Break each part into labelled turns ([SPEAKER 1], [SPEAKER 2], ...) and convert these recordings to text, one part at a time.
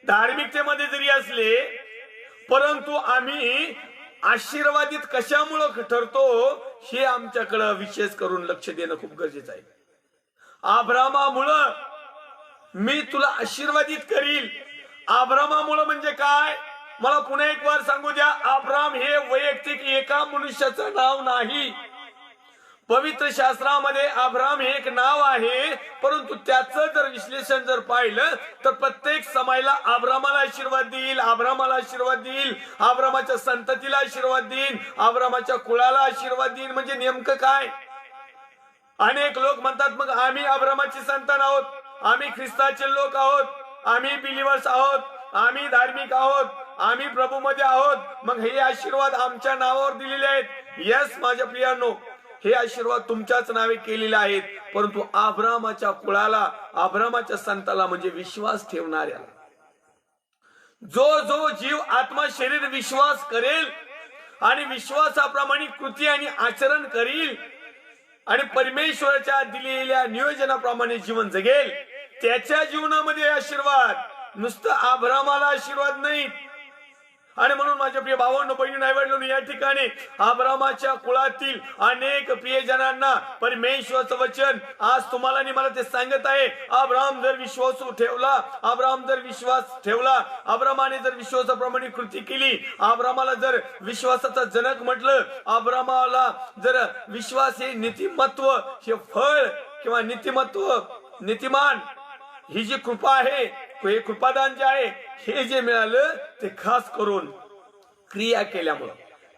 [SPEAKER 1] धार्मिकतेमध्ये जरी असले परंतु आम्ही आशीर्वादित कशामुळे ठरतो हे आमच्याकडे विशेष करून लक्ष देणं खूप गरजेचं आहे. अब्रामामुळं मी तुला आशीर्वादित करील. अब्रामामुळं म्हणजे काय, मला पुन्हा एक वार सांगू द्या. अब्राम हे वैयक्तिक एका मनुष्याचं नाव नाही. पवित्र शास्त्रामध्ये अब्राम हे एक नाव आहे, परंतु त्याचं जर विश्लेषण जर पाहिलं तर प्रत्येक समायला अब्रामाला आशीर्वाद देईल, अब्रामाला आशीर्वाद देईल, अब्रामाच्या संततीला आशीर्वाद देईल, अब्रामाच्या कुळाला आशीर्वाद देईल. म्हणजे नेमकं काय, अनेक लोक म्हणतात मग आम्ही अब्रामाची संतान आहोत, आम्ही ख्रिस्ताचे लोक आहोत, आम्ही बिलिव्हर्स आहोत, आम्ही धार्मिक आहोत, आम्ही प्रभूमध्ये आहोत, मग हे आशीर्वाद आमच्या नावावर दिलेले आहेत. यस माझ्या प्रियांनो, हे आशीर्वाद तुमच्याच नावे केलेले आहेत, परंतु अब्रामाच्या कुळाला, अब्रामाच्या संताला म्हणजे विश्वास ठेवणाऱ्याला, जो जीव आत्मा शरीर विश्वास करेल आणि विश्वासाप्रमाणे कृती आणि आचरण करील आणि परमेश्वराच्या दिलेल्या नियोजनाप्रमाणे जीवन जगेल, त्याच्या जीवनामध्ये आशीर्वाद. नुसतं अब्रामाला आशीर्वाद नाही. आणि म्हणून माझ्या प्रिय भावांनो, बहिणी, आई-वडिलांनो, या ठिकाणी अब्रामाच्या कुळातील अनेक प्रियजनांना परमेश्वराचं वचन आज तुम्हाला आणि मला ते सांगत आहे. अब्राम जर विश्वास ठेवला, अब्राम जर विश्वास ठेवला, अब्रामाने जर विश्वासाप्रमाणे कृती केली, अब्रामाला जर विश्वासाचा जनक म्हटलं, अब्रामाला जर विश्वास हे नीतिमत्व, हे फळ किंवा नीतिमत्व, नीतिमान, ही जी कृपा आहे, हे कृपादान जे आहे, हे जे मिळालं ते खास करून क्रिया केल्यामुळं,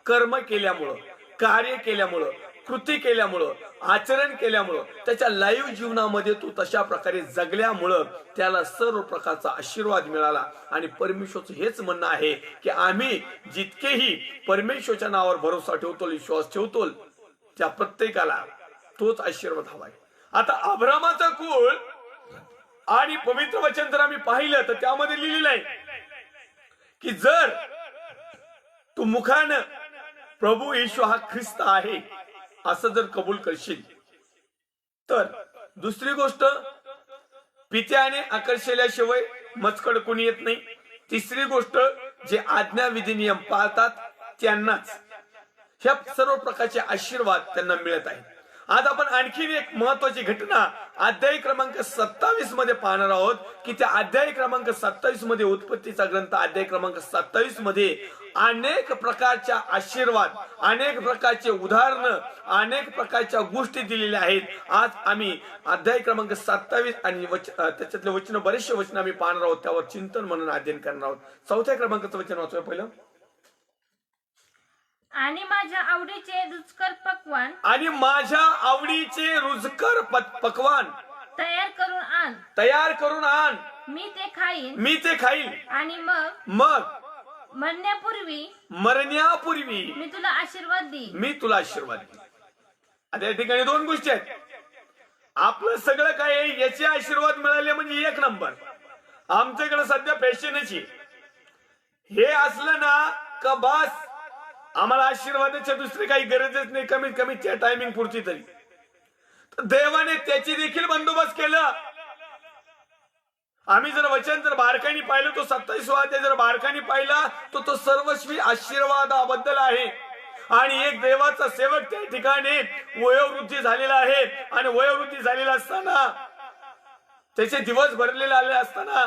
[SPEAKER 1] कर्म केल्यामुळं, कार्य केल्यामुळं, कृती केल्यामुळं, आचरण केल्यामुळं, त्याच्या लाईव्ह जीवनामध्ये तो तशा प्रकारे जगल्यामुळं त्याला सर्व प्रकारचा आशीर्वाद मिळाला. आणि परमेश्वरचं हेच म्हणणं आहे की आम्ही जितकेही परमेश्वरच्या नावावर भरोसा ठेवतो, विश्वास ठेवतो, त्या प्रत्येकाला तोच आशीर्वाद हवाय. आता अब्रामाचा कुळ आणि पवित्र वचन जर आम्ही पाहिलं तर त्यामध्ये लिहिलेलं आहे की जर तू मुखानं प्रभू येशू हा ख्रिस्त आहे असं जर कबूल करशील तर, दुसरी गोष्ट, पित्याने आकर्षल्याशिवाय मचकड कोणी येत नाही. तिसरी गोष्ट, जे आज्ञा विधी नियम पाळतात त्यांनाच ह्या सर्व प्रकारचे आशीर्वाद त्यांना मिळत आहेत. आज आपण आणखी एक महत्वाची घटना अध्याय क्रमांक 27 मध्ये पाहणार आहोत की त्या अध्याय क्रमांक 27 मध्ये, उत्पत्तीचा ग्रंथ अध्याय क्रमांक 27 मध्ये अनेक प्रकारच्या आशीर्वाद, अनेक प्रकारचे उदाहरणं, अनेक प्रकारच्या गोष्टी दिलेल्या आहेत. आज आम्ही अध्याय क्रमांक 27 आणि त्याच्यातले वचन, बरेचसे वचन आम्ही पाहणार आहोत, त्यावर चिंतन म्हणून अध्ययन करणार आहोत. 4थ्या क्रमांकाचं वचन वाचूया पहिलं.
[SPEAKER 2] आणि माझ्या आवडीचे रुचकर पक्वान,
[SPEAKER 1] आणि माझ्या आवडीचे रुचकर पक्वान
[SPEAKER 2] तयार करून आण, मी ते खाईन, आणि
[SPEAKER 1] मग
[SPEAKER 2] मरण्यापूर्वी मी तुला आशीर्वाद देईन.
[SPEAKER 1] आता या ठिकाणी दोन गोष्टी आहेत. आपलं सगळं काय आहे याचे आशीर्वाद मिळाले म्हणजे एक नंबर. आमच्याकडे सध्या फॅशनची हे असलं ना का बस, आम्हाला आशीर्वादाची दुसरी काही गरजच नाही, कमीत कमी त्या टायमिंग पुरती तरी. देवाने त्याची देखील बंदोबस्त केलं. आम्ही जर वचन जर बारकाईने पाहिलं, तो 27वा अध्याय जर बारकाईने पाहिला तो सर्वस्वी आशीर्वादाबद्दल आहे. आणि एक देवाचा सेवक त्या ठिकाणी वयोवृद्धी झालेला आहे, आणि वयोवृद्धी झालेला असताना, त्याचे दिवस भरलेले आले असताना,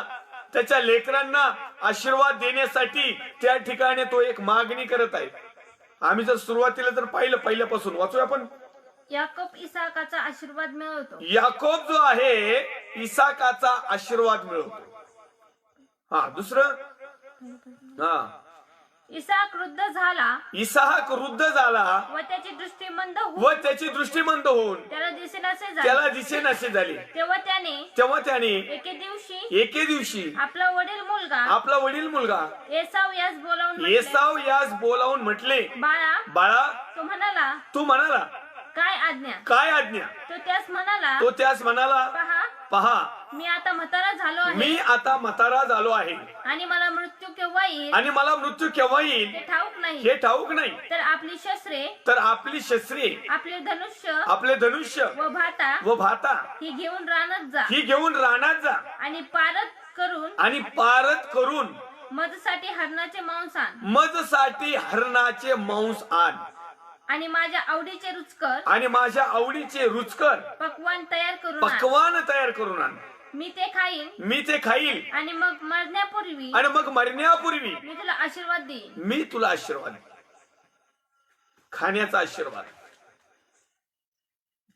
[SPEAKER 1] त्याच्या लेकरांना आशीर्वाद देण्यासाठी त्या ठिकाणी तो एक मागणी करत आहे. आम्ही जर सुरुवातीला जर पाहिलं, पहिल्यापासून वाचूया आपण.
[SPEAKER 2] याकोब इसाकाचा आशीर्वाद मिळवतो.
[SPEAKER 1] याकोब जो आहे इसाकाचा आशीर्वाद मिळवतो. हा, दुसरं, हा,
[SPEAKER 2] इसाक वृद्ध झाला व त्याची दृष्टी मंद होऊन त्याला दिसेनासे झाली. तेव्हा त्याने एके दिवशी आपला वडील मुलगा एसाव यास बोलावून म्हटले, बाळा तू म्हणाला काय आज्ञा. तो त्यास म्हणाला,
[SPEAKER 1] पहा
[SPEAKER 2] मी आता म्हातारा झालो आहे, आणि मला मृत्यू केव्हा येईल
[SPEAKER 1] हे ठाऊक नाही.
[SPEAKER 2] तर आपली शस्त्रे
[SPEAKER 1] आपले धनुष्य
[SPEAKER 2] व भाता
[SPEAKER 1] ही
[SPEAKER 2] ही घेऊन रानात जा
[SPEAKER 1] आणि
[SPEAKER 2] आणि पारत करून मजसाठी हरणाचे मांस आण आणि माझ्या आवडीचे रुचकर पक्वान तयार करून आण. मी ते खाईन आणि मग मरण्यापूर्वी मी तुला आशीर्वाद देईन.
[SPEAKER 1] खाण्याचा आशीर्वाद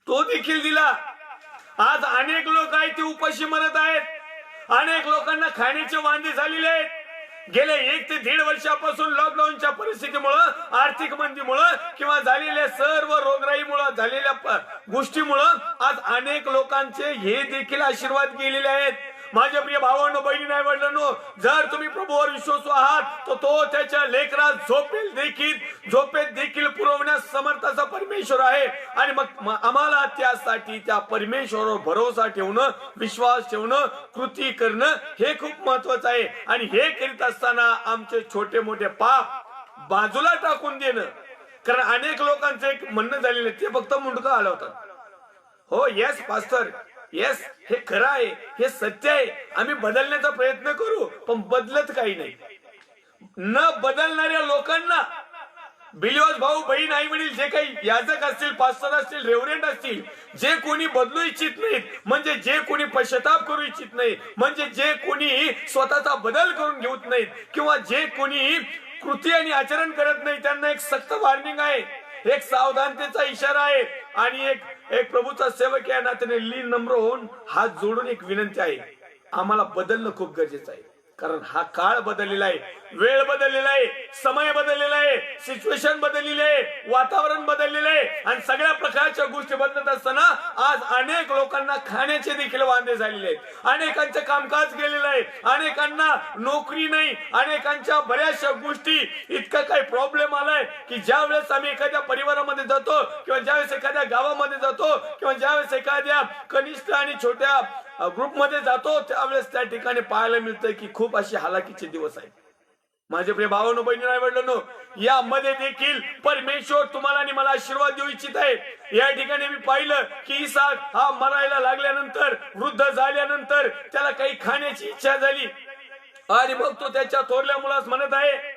[SPEAKER 1] तो देखील दिला. आज अनेक लोक आहेत ते उपाशी मरत आहेत. अनेक लोकांना खाण्याचे वांदे झालेले आहेत. गेले 1 ते 1.5 वर्षापासून लॉकडाऊनच्या परिस्थितीमुळं, आर्थिक मंदीमुळं किंवा झालेल्या सर्व रोगराईमुळं झालेल्या गोष्टीमुळं आज अनेक लोकांचे हे देखील आशीर्वाद गेलेले आहेत. माझ्या प्रिय भावांनो, बहिणी, आई वडिलांनो, जर तुम्ही प्रभूवर विश्वासू आहात तर तो त्याच्या लेकरास झोपेत देखील पुरवण्यास समर्थाचा परमेश्वर आहे. आणि मग आम्हाला त्यासाठी त्या परमेश्वरावर भरोसा ठेवणं, विश्वास ठेवणं, कृती करणं हे खूप महत्वाचं आहे. आणि हे करीत असताना आमचे छोटे मोठे पाप बाजूला टाकून देणं. कारण अनेक लोकांचं एक म्हणणं झालेलं ते फक्त मुंडकं हलवतात. हो, येस पास्टर, येस, हे खरं आहे, हे सत्य आहे. आम्ही बदलण्याचा प्रयत्न करू, पण बदलत काही नाही. न बदलणाऱ्या लोकांना, बिलीवर्स भाऊ बहीण आई वडील, जे काही याजक असतील, पास्टर असतील, रेव्हरंड असतील, जे कोणी बदलू इच्छित नाहीत, म्हणजे जे कोणी पश्चाताप करू इच्छित नाही, म्हणजे जे कोणी स्वतःचा बदल करून घेत नाहीत, किंवा जे कोणी कृती आणि आचरण करत नाही, त्यांना एक सक्त वॉर्निंग आहे, एक सावधानतेचा इशारा आहे. आणि एक प्रभूचा सेवक या नात्याने नम्र होऊन हात जोडून एक विनंती आहे, आम्हाला बदलणं खूप गरजेचं आहे. कारण हा काळ बदललेला आहे, वेळ बदललेला आहे, समय बदललेला आहे, सिच्युएशन बदललेली आहे, वातावरण बदललेलं आहे. आणि सगळ्या प्रकारच्या गोष्टी बदलत असताना आज अनेक लोकांना खाण्याचे देखील वांदे झालेले आहेत. अनेकांचं कामकाज गेलेलं आहे, अनेकांना नोकरी नाही, अनेकांच्या बऱ्याचशा गोष्टी इतका काही प्रॉब्लेम आलाय की ज्या वेळेस आम्ही एखाद्या परिवारामध्ये जातो, किंवा ज्यावेळेस एखाद्या गावामध्ये जातो, किंवा ज्यावेळेस एखाद्या कनिष्ठ आणि छोट्या ग्रुपमध्ये जातो, त्यावेळेस त्या ठिकाणी पाहायला मिळतं की खूप अशी हालाकीचे दिवस आहेत. माझे प्रिय भावांनो, बहिणींनो, आई वडिलांनो, यामध्ये देखील परमेश्वर तुम्हाला आणि मला आशीर्वाद देऊ इच्छित आहे. या ठिकाणी मी पाहिलं की इसाक हा मरायला लागल्यानंतर, वृद्ध झाल्यानंतर त्याला काही खाण्याची इच्छा झाली. आणि मग तो त्याच्या थोरल्या मुलास म्हणत आहे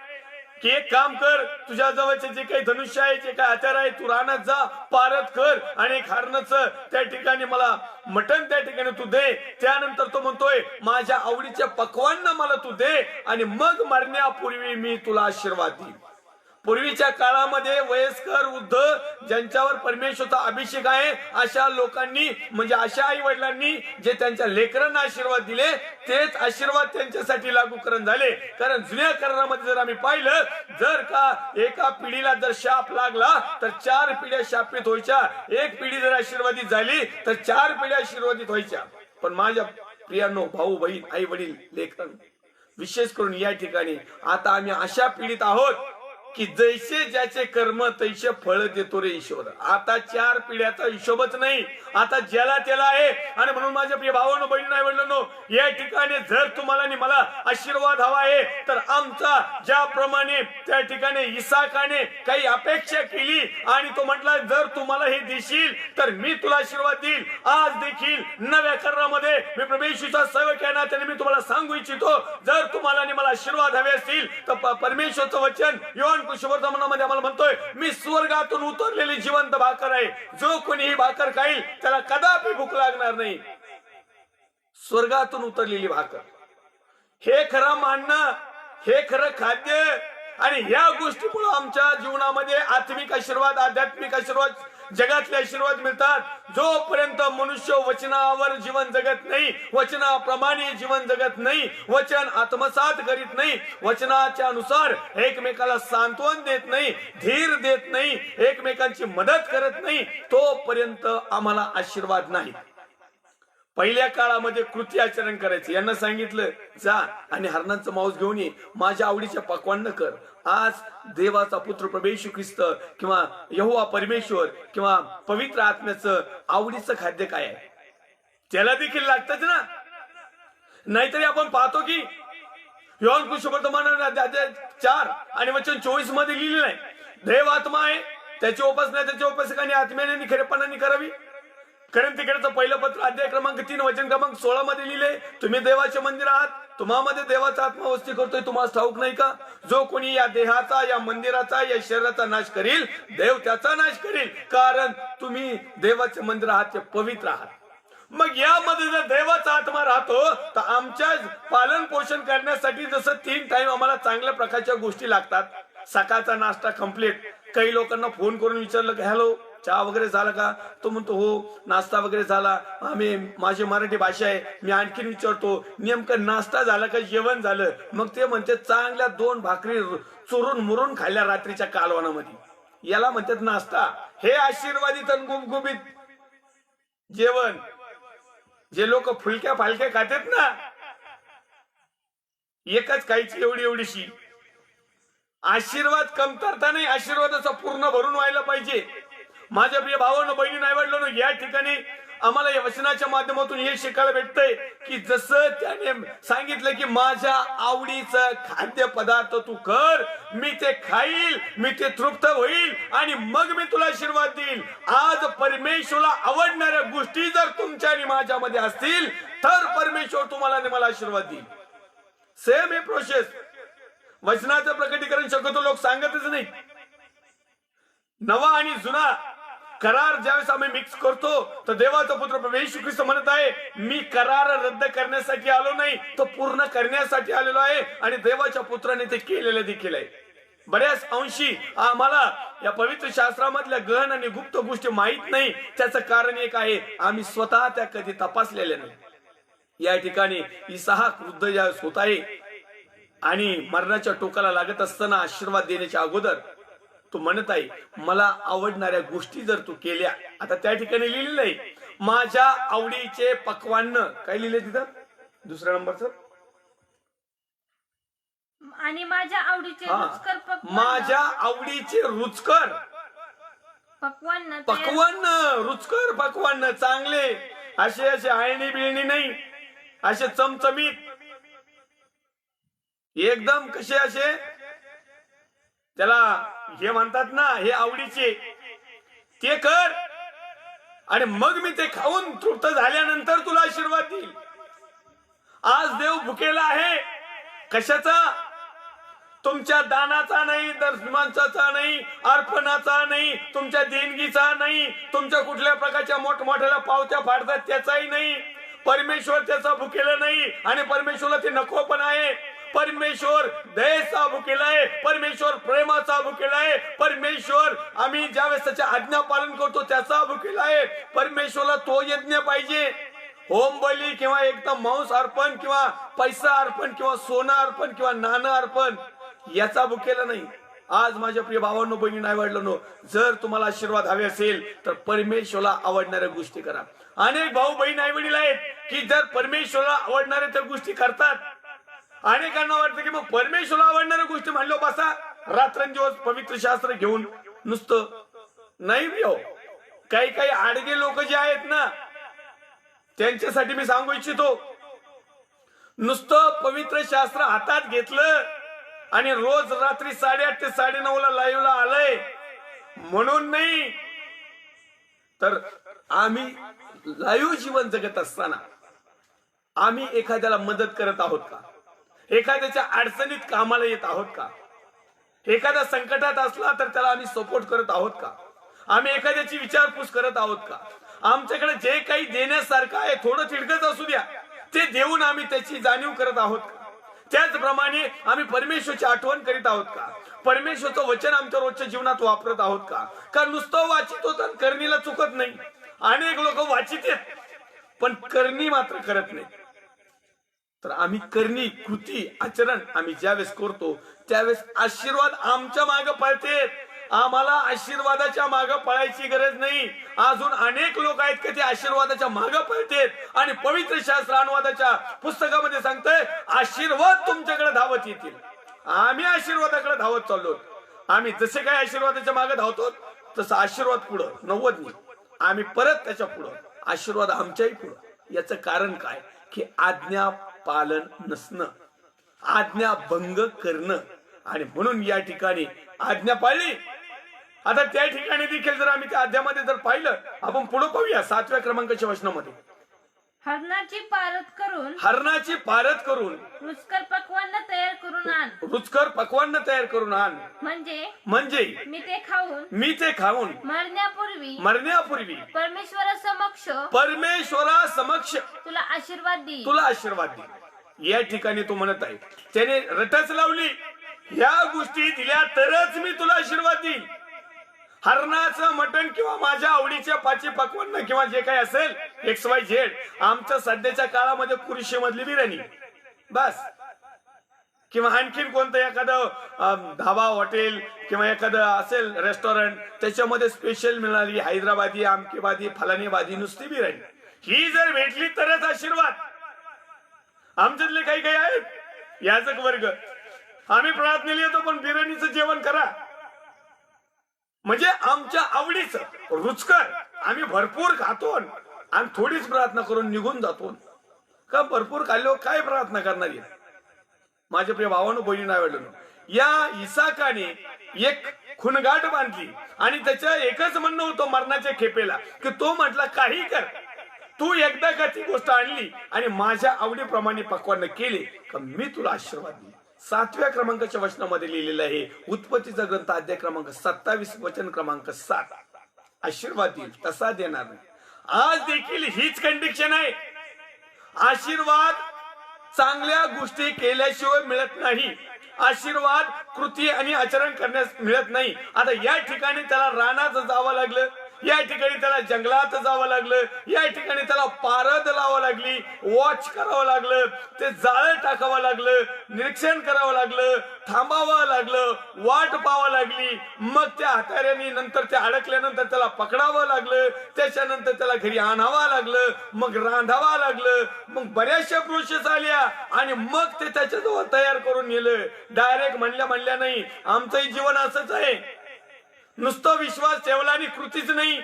[SPEAKER 1] की एक काम कर, तुझ्या जवळचे जे काही धनुष्य आहे, जे काही हत्यार आहे, तू रानात जा, पारत कर आणि एक हरणाचं त्या ठिकाणी मला मटण त्या ठिकाणी तू दे. त्यानंतर तो म्हणतोय, माझ्या आवडीच्या पक्वांना मला तू दे आणि मग मरण्यापूर्वी मी तुला आशीर्वाद देईन. पूर्वीच्या काळामध्ये वयस्कर, वृद्ध, ज्यांच्यावर परमेश्वराचा अभिषेक आहे, अशा लोकांनी, म्हणजे अशा आई वडिलांनी जे त्यांच्या लेकरांना आशीर्वाद दिले, तेच आशीर्वाद त्यांच्यासाठी लागूकरण झाले. कारण जुन्या करारामध्ये जर आम्ही पाहिलं, जर का एका पिढीला जर शाप लागला तर 4 पिढ्या शापित व्हायच्या. एक पिढी जर आशीर्वादित झाली तर 4 पिढ्या आशीर्वादित व्हायच्या. पण माझ्या प्रियांनो, भाऊ बहीण, आई वडील, लेकरं, विशेष करून या ठिकाणी आता आम्ही अशा पिढीत आहोत की जैसे ज्याचे कर्म तैसे फळ देतो रे ईश्वर. आता 4 पिढ्याचा हिशोबच नाही, आता ज्याला त्याला आहे. आणि म्हणून माझ्या प्रिय भावांनो, बहिणी, आई वडिलांनो, या ठिकाणी जर तुम्हाला आणि मला आशीर्वाद हवा आहे तर आमचा ज्याप्रमाणे त्या ठिकाणी इसाकाने काही अपेक्षा केली आणि तो म्हटला, जर तुम्हाला हे देशील तर मी तुला आशीर्वाद देईल. आज देखील नव्या करारामध्ये मी प्रभूचा सेवक या नात्याने मी तुम्हाला सांगू इच्छितो, जर तुम्हाला आणि मला आशीर्वाद हवे असतील तर परमेश्वरचं वचन योहान कुशवर्तमानामध्ये आम्हाला म्हणतोय, मी स्वर्गातून उतरलेली जिवंत भाकर आहे, जो कोणी ही भाकर खाईल त्याला कदापि भूक लागणार नाही. स्वर्गातून उतरलेली भाकर, हे खरं मानणं, हे खरं खाद्य. आणि ह्या गोष्टीमुळे आमच्या जीवनामध्ये आत्मिक आशीर्वाद, आध्यात्मिक आशीर्वाद, जगातले आशीर्वाद मिळतात. जोपर्यंत मनुष्य वचनावर जीवन जगत नाही, वचनाप्रमाणे जीवन जगत नाही, वचन आत्मसात करीत नाही, वचनाच्या अनुसार एकमेकाला सांत्वन देत नाही, धीर देत नाही, एकमेकांची मदत करत नाही, तोपर्यंत आम्हाला आशीर्वाद नाही. पहिल्या काळामध्ये कृती आचरण करायचं. यांना सांगितलं, जा आणि हरणांचं मांस घेऊन ये, माझ्या आवडीच्या पक्वान्न कर. आज देवाचा पुत्र प्रभू येशू ख्रिस्त किंवा यहोवा परमेश्वर किंवा पवित्र आत्म्याचं आवडीचं खाद्य काय आहे? त्याला देखील लागतच ना. नाहीतरी आपण पाहतो की योहान कुशवर्तमान 4 आणि वचन 24 मध्ये लिहिलेलं आहे, देव आत्मा आहे, त्याची उपासना त्याच्या उपासकांनी आत्म्याने आणि खरेपणाने करावी. कारण तिकडचं पहिलं पत्र अध्याय क्रमांक 3 वचन क्रमांक 16 मध्ये लिहिले, तुम्ही देवाचे मंदिर आहात तुम्हामध्ये देवाचा आत्मा वस्ती करतोय, तुम्हाला ठाऊक नाही का? जो कोणी या देहाचा, या मंदिराचा, या शरीराचा नाश करील, देव त्याचा नाश करील. कारण तुम्ही देवाचे मंदिर आहात, ते पवित्र आहात. मग यामध्ये जर देवाचा आत्मा राहतो, तर आमच्या पालन पोषण करण्यासाठी जसं 3 टाइम आम्हाला चांगल्या प्रकारच्या गोष्टी लागतात. सकाळचा नाश्ता कम्प्लीट. काही लोकांना फोन करून विचारलं की हॅलो चहा वगैरे झाला का? तो म्हणतो हो नाश्ता वगैरे झाला. माझी मराठी भाषा आहे, मी आणखीन विचारतो नेमकं नाश्ता झाला का जेवण झालं? मग ते म्हणते चांगल्या 2 भाकरी चुरून मुरून खाल्ल्या रात्रीच्या कालवणामध्ये, याला म्हणतात नाश्ता. हे आशीर्वादित आणि गुबगुबीत जेवण जे लोक फुलक्या फालक्या खातात ना, एकच खायची एवढी एवढीशी. आशीर्वाद कमतरता नाही, आशीर्वादाचा पूर्ण भरून व्हायला पाहिजे. माझ्या प्रिय भावांनो, बहिणी, आई-वडिलांनो, या ठिकाणी आम्हाला या वचनाच्या माध्यमातून हे शिकायला भेटतंय की जसं त्याने सांगितलं की माझ्या आवडीचं खाद्य पदार्थ तू कर, मी ते खाईल, मी ते तृप्त होईल आणि मग मी तुला आशीर्वाद देईल. आज परमेश्वराला आवडणाऱ्या गोष्टी जर तुमच्या आणि माझ्यामध्ये असतील तर परमेश्वर तुम्हाला आणि मला आशीर्वाद देईल. सेम हे प्रोसेस. वचनाचं प्रकटीकरण शक्यतो लोक सांगतच नाही. नवा आणि जुना करार ज्यावेळेस आम्ही मिक्स करतो तर देवाचा पुत्र प्रभू येशू ख्रिस्त म्हणत आहे मी करार रद्द करण्यासाठी आलो नाही, तो पूर्ण करण्यासाठी आलेलो आहे. आणि देवाच्या पुत्राने ते केलेलं देखील आहे. बऱ्याच अंशी आम्हाला या पवित्र शास्त्रामधल्या गहन आणि गुप्त गोष्टी माहित नाही. त्याचं कारण एक आहे, आम्ही स्वतः त्या कधी तपासलेल्या नाही. या ठिकाणी इसहाक वृद्ध ज्यावेळेस होत आहे आणि मरणाच्या टोकाला लागत असताना आशीर्वाद देण्याच्या अगोदर तू म्हणत आहे मला आवडणाऱ्या गोष्टी जर तू केल्या. आता त्या ठिकाणी लिहिलेलं आहे माझ्या आवडीचे पक्वान्न. काय लिहिले तिथं 2रा नंबरचं?
[SPEAKER 2] आणि माझ्या आवडीचे रुचकर पक्वान्न.
[SPEAKER 1] माझ्या आवडीचे रुचकर
[SPEAKER 2] पक्वान्न.
[SPEAKER 1] रुचकर पक्वान्न चांगले, असे आळणी बिळणी नाही, असे चमचमीत एकदम कसे असे त्याला हे म्हणतात ना, हे आवडीचे ते कर आणि मग मी ते खाऊन तृप्त झाल्यानंतर तुला आशीर्वाद देईल. आज देव भुकेला आहे. कशाचा? तुमच्या दानाचा नाही, दर्शनाचा नाही, अर्पणाचा नाही, तुमच्या देणगीचा नाही, तुमच्या कुठल्या प्रकारच्या मोठमोठ्याला पावत्या फाडतात त्याचाही नाही. परमेश्वर त्याचा भुकेला नाही आणि परमेश्वरला ते नको पण आहे. परमेश्वर दयेचा भुकेला आहे, परमेश्वर प्रेमाचा भुकेला आहे, परमेश्वर आम्ही ज्यावेळेस त्याच्या आज्ञा पालन करतो त्याचा भुकेला आहे. परमेश्वरला तो यज्ञ पाहिजे. होम बली किंवा एकदम मांस अर्पण किंवा पैसा अर्पण किंवा सोनं अर्पण किंवा नाणं अर्पण याचा भुकेला नाही. आज माझ्या प्रिय भावांनो, बहिणी, आई-वडिलांनो, जर तुम्हाला आशीर्वाद हवे असेल तर परमेश्वरला आवडणाऱ्या गोष्टी करा. अनेक भाऊ बहीण आई वडील आहेत की जर परमेश्वरला आवडणाऱ्या त्या गोष्टी करतात. अनेकांना वाटतं की मग परमेश्वरला आवडणाऱ्या गोष्टी म्हणलो बसा रात्रंदिवस पवित्र शास्त्र घेऊन नुसतं. नाही हो, काही आडगे लोक जे आहेत ना त्यांच्यासाठी मी सांगू इच्छितो, नुसतं पवित्र शास्त्र हातात घेतलं आणि रोज रात्री 8:30 ते 9:30 लाईव्हला आलंय म्हणून नाही, तर आम्ही लाईव्ह जीवन जगत असताना आम्ही एखाद्याला मदत करत आहोत का? एखाद्याच्या अडचणीत कामाला येत आहोत का? एखाद्या संकटात असला तर त्याला आम्ही सपोर्ट करत आहोत का? आम्ही एखाद्याची विचारपूस करत आहोत का? आमच्याकडे जे काही देण्यासारखं आहे थोडं तिडकच असू द्या ते देऊन आम्ही त्याची जाणीव करत आहोत का? त्याचप्रमाणे आम्ही परमेश्वरची आठवण करीत आहोत का? परमेश्वरचं वचन आमच्या रोजच्या जीवनात वापरत आहोत का? का नुसतं वाचित होत करणीला चुकत नाही. अनेक लोक वाचित आहेत पण करणी मात्र करत नाही. तर आम्ही करणी, कृती, आचरण आम्ही ज्यावेळेस करतो त्यावेळेस आशीर्वाद आमच्या मागे पळते. आम्हाला आशीर्वादाच्या मागे पळायची गरज नाही. अजून अनेक लोक आहेत की ते आशीर्वादाच्या मागे पळतात आणि पवित्र शास्त्र अनुवादाच्या पुस्तकामध्ये सांगतंय आशीर्वाद तुमच्याकडे धावत येतील. आम्ही आशीर्वादाकडे धावत चाललो. आम्ही जसे काही आशीर्वादाच्या मागे धावतो तसं आशीर्वाद पुढं 90 आम्ही परत त्याच्या पुढं आशीर्वाद आमच्याही पुढं. याचं कारण काय की आज्ञा पालन नसणं, आज्ञा भंग करणं. आणि म्हणून या ठिकाणी आज्ञा पाळली. आता त्या ठिकाणी देखील जर आम्ही त्या अध्यायामध्ये जर पाहिलं, आपण पुढे पाहूया 7व्या क्रमांकाच्या वचनामध्ये
[SPEAKER 2] हरणाची
[SPEAKER 1] पारत करून
[SPEAKER 2] रुचकर पक्वान्न तयार करून आण
[SPEAKER 1] म्हणजे मी ते खाऊन
[SPEAKER 2] मरण्यापूर्वी परमेश्वरासमक्ष तुला आशीर्वाद
[SPEAKER 1] देईल या ठिकाणी तो म्हणत आहे त्याने रटच लावली या गोष्टी दिल्या तरच मी तुला आशीर्वाद देईल. हरणाचं मटण किंवा माझ्या आवडीच्या पाची पक्वान्न किंवा जे काही असेल XYZ आमच्या सध्याच्या काळामध्ये कुरुशी मधली बिर्याणी बस किंवा आणखीन कोणतं एखादं धाबा हॉटेल किंवा एखादं असेल रेस्टॉरंट त्याच्यामध्ये स्पेशल मिळाली हैदराबादी आमकेबादी फलानीबादी नुसती बिर्याणी ही जर भेटली तरच आशीर्वाद. आमच्यातले काही काही आहेत याचक वर्ग आम्ही प्रार्थनेला येतो पण बिर्याणीचं जेवण करा म्हणजे आमच्या आवडीचं रुचकर आम्ही भरपूर खातो आणि थोडीच प्रार्थना करून निघून जातो का भरपूर खाल्लो काय प्रार्थना करणार आहे. माझ्या प्रिय भावानं बहिणी आवडलं या इसाकाने एक खुणगाठ बांधली आणि त्याच्या एकच म्हणणं होतं मरणाच्या खेपेला की तो म्हटला काही कर तू एकदा का ती गोष्ट आणली आणि माझ्या आवडीप्रमाणे पक्वान्न केले का मी तुला आशीर्वाद देईन. 7व्या क्रमांकाच्या वचनामध्ये लिहिलेलं आहे उत्पत्तीचा ग्रंथ अध्याय क्रमांक 27 वचन क्रमांक 7 आशीर्वाद देईल तसा देणार नाही. आज देखील हीच कंडिशन आहे. आशीर्वाद चांगल्या गोष्टी केल्याशिवाय मिळत नाही. आशीर्वाद कृती आणि आचरण करण्यास मिळत नाही. आता या ठिकाणी त्याला रानात जावं लागलं या ठिकाणी त्याला जंगलात जावं लागलं या ठिकाणी त्याला पारद लावावं लागली वॉच करावं लागलं ते जाळं टाकावं लागलं निरीक्षण करावं लागलं थांबावं लागलं वाट पाहावं लागली मग त्या हाताऱ्याने नंतर ते अडकल्यानंतर त्याला पकडावं लागलं त्याच्यानंतर त्याला घरी आणावं लागलं मग रांधावं लागलं मग बऱ्याचशा प्रोसेस आल्या आणि मग ते त्याच्याजवळ तयार करून नेलं. डायरेक्ट म्हणल्या नाही. आमचंही जीवन असंच आहे. नुसतं विश्वास ठेवला आणि कृतीच नाही.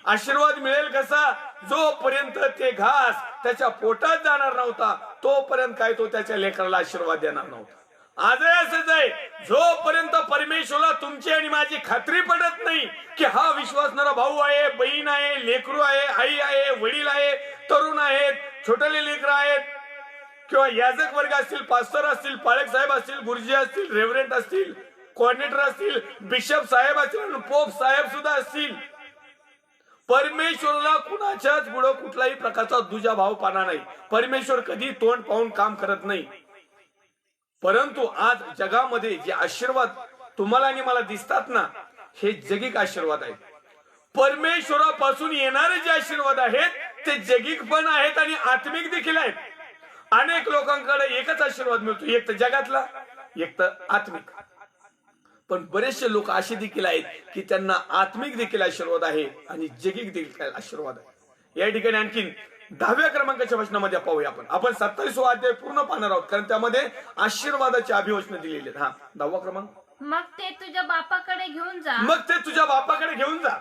[SPEAKER 1] आशीर्वाद मिळेल कसा जोपर्यंत ते घास त्याच्या पोटात जाणार नव्हता तोपर्यंत काय तो त्याच्या लेकराला आशीर्वाद देणार नव्हता. आजही असंच आहे. जोपर्यंत परमेश्वराला तुमची आणि माझी खात्री पडत नाही की हा विश्वासणारा भाऊ आहे बहीण आहे लेकरू आहे आई आहे वडील आहे तरुण आहेत छोटेले लेकरं आहेत किंवा याजक वर्ग असतील पास्टर असतील पाळक साहेब असतील गुरुजी असतील रेव्हरंट असतील कोऑर्डिनेटर असतील बिशप साहेब असतील पोप साहेब सुद्धा असतील परमेश्वराला कुणाच्याच पुढे कुठलाही प्रकारचा दुजा भावपणा नाही. परमेश्वर कधी तोंड पाहून काम करत नाही. परंतु आज जगामध्ये जे आशीर्वाद तुम्हाला आणि मला दिसतात ना हे जगिक आशीर्वाद आहेत. परमेश्वरापासून येणारे जे आशीर्वाद आहेत ते जगिक पण आहेत आणि आत्मिक देखील आहेत. अनेक लोकांकडे एकच आशीर्वाद मिळतो एक तर जगातला एक तर आत्मिक. पण बरेचसे लोक असे देखील आहेत की त्यांना आत्मिक देखील आशीर्वाद आहे आणि जगिक देखील आशीर्वाद आहे. या ठिकाणी आणखीन 10व्या क्रमांकाच्या वचनामध्ये पाहूया आपण 27वा अध्याय पूर्ण पाहणार आहोत कारण त्यामध्ये आशीर्वादाची अभिवचन दिलेली आहेत. 10वा क्रमांक
[SPEAKER 2] मग ते तुझ्या बापाकडे घेऊन जा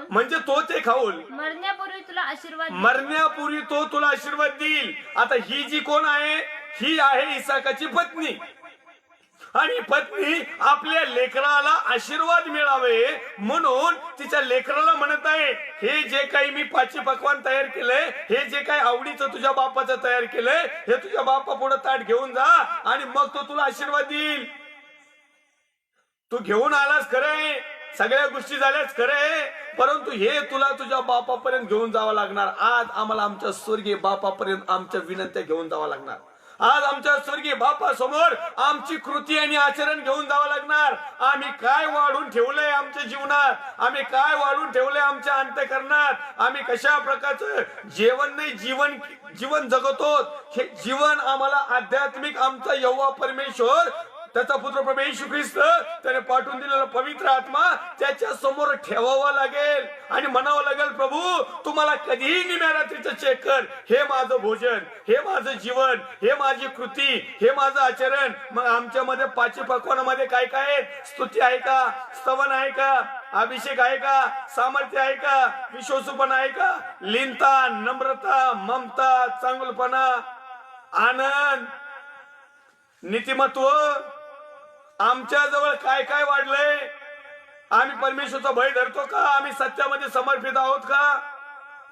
[SPEAKER 1] म्हणजे
[SPEAKER 2] तो ते खाऊन
[SPEAKER 1] मरण्यापूर्वी तो तुला आशीर्वाद देईल. आता ही जी कोण आहे ही आहे इसाकाची पत्नी आणि पत्नी आपल्या लेकराला आशीर्वाद मिळावे म्हणून तिच्या लेकराला म्हणत आहे हे जे काही मी पाची पक्वान तयार केलंय हे जे काही आवडीचं तुझ्या बापाचं तयार केलंय हे तुझ्या बापा पुढे ताट घेऊन जा आणि मग तो तुला आशीर्वाद देईल. तू घेऊन आलास खरंय सगळ्या गोष्टी झाल्याच खरंय परंतु हे तुला तुझ्या बापापर्यंत घेऊन जावं लागणार. आज आम्हाला आमच्या स्वर्गीय बापापर्यंत आमच्या विनंत्या घेऊन जावं लागणार. आज आमच्या स्वर्गीय बापा समोर आमची कृती आणि आचरण घेऊन जावं लागणार. आम्ही काय वाढून ठेवलंय आमच्या जीवनात आम्ही काय वाढून ठेवलंय आमच्या अंतःकरणात आम्ही कशा प्रकारचं जेवण नाही जीवन जगतो हे जीवन आम्हाला आध्यात्मिक आमचा यहोवा परमेश्वर त्याचा पुत्र प्रभू येशू ख्रिस्त त्याने पाठवून दिलेला पवित्र आत्मा त्याच्या समोर ठेवावा लागेल आणि म्हणावं लागेल प्रभू तुम्हाला कधीही निम्या रात्रीचं चेक कर हे माझं भोजन हे माझं जीवन हे माझी कृती हे माझं आचरण. मग आमच्या मध्ये पाची पक्वानामध्ये काय काय आहे स्तुती आहे का स्तवन आहे का अभिषेक आहे का सामर्थ्य आहे का विश्वासूपणा आहे का लीनता नम्रता ममता चांगुलपणा आनंद नीतिमत्व आमच्या जवळ काय काय वाढलंय. आम्ही परमेश्वरचा भय धरतो का आम्ही सत्यामध्ये समर्पित आहोत का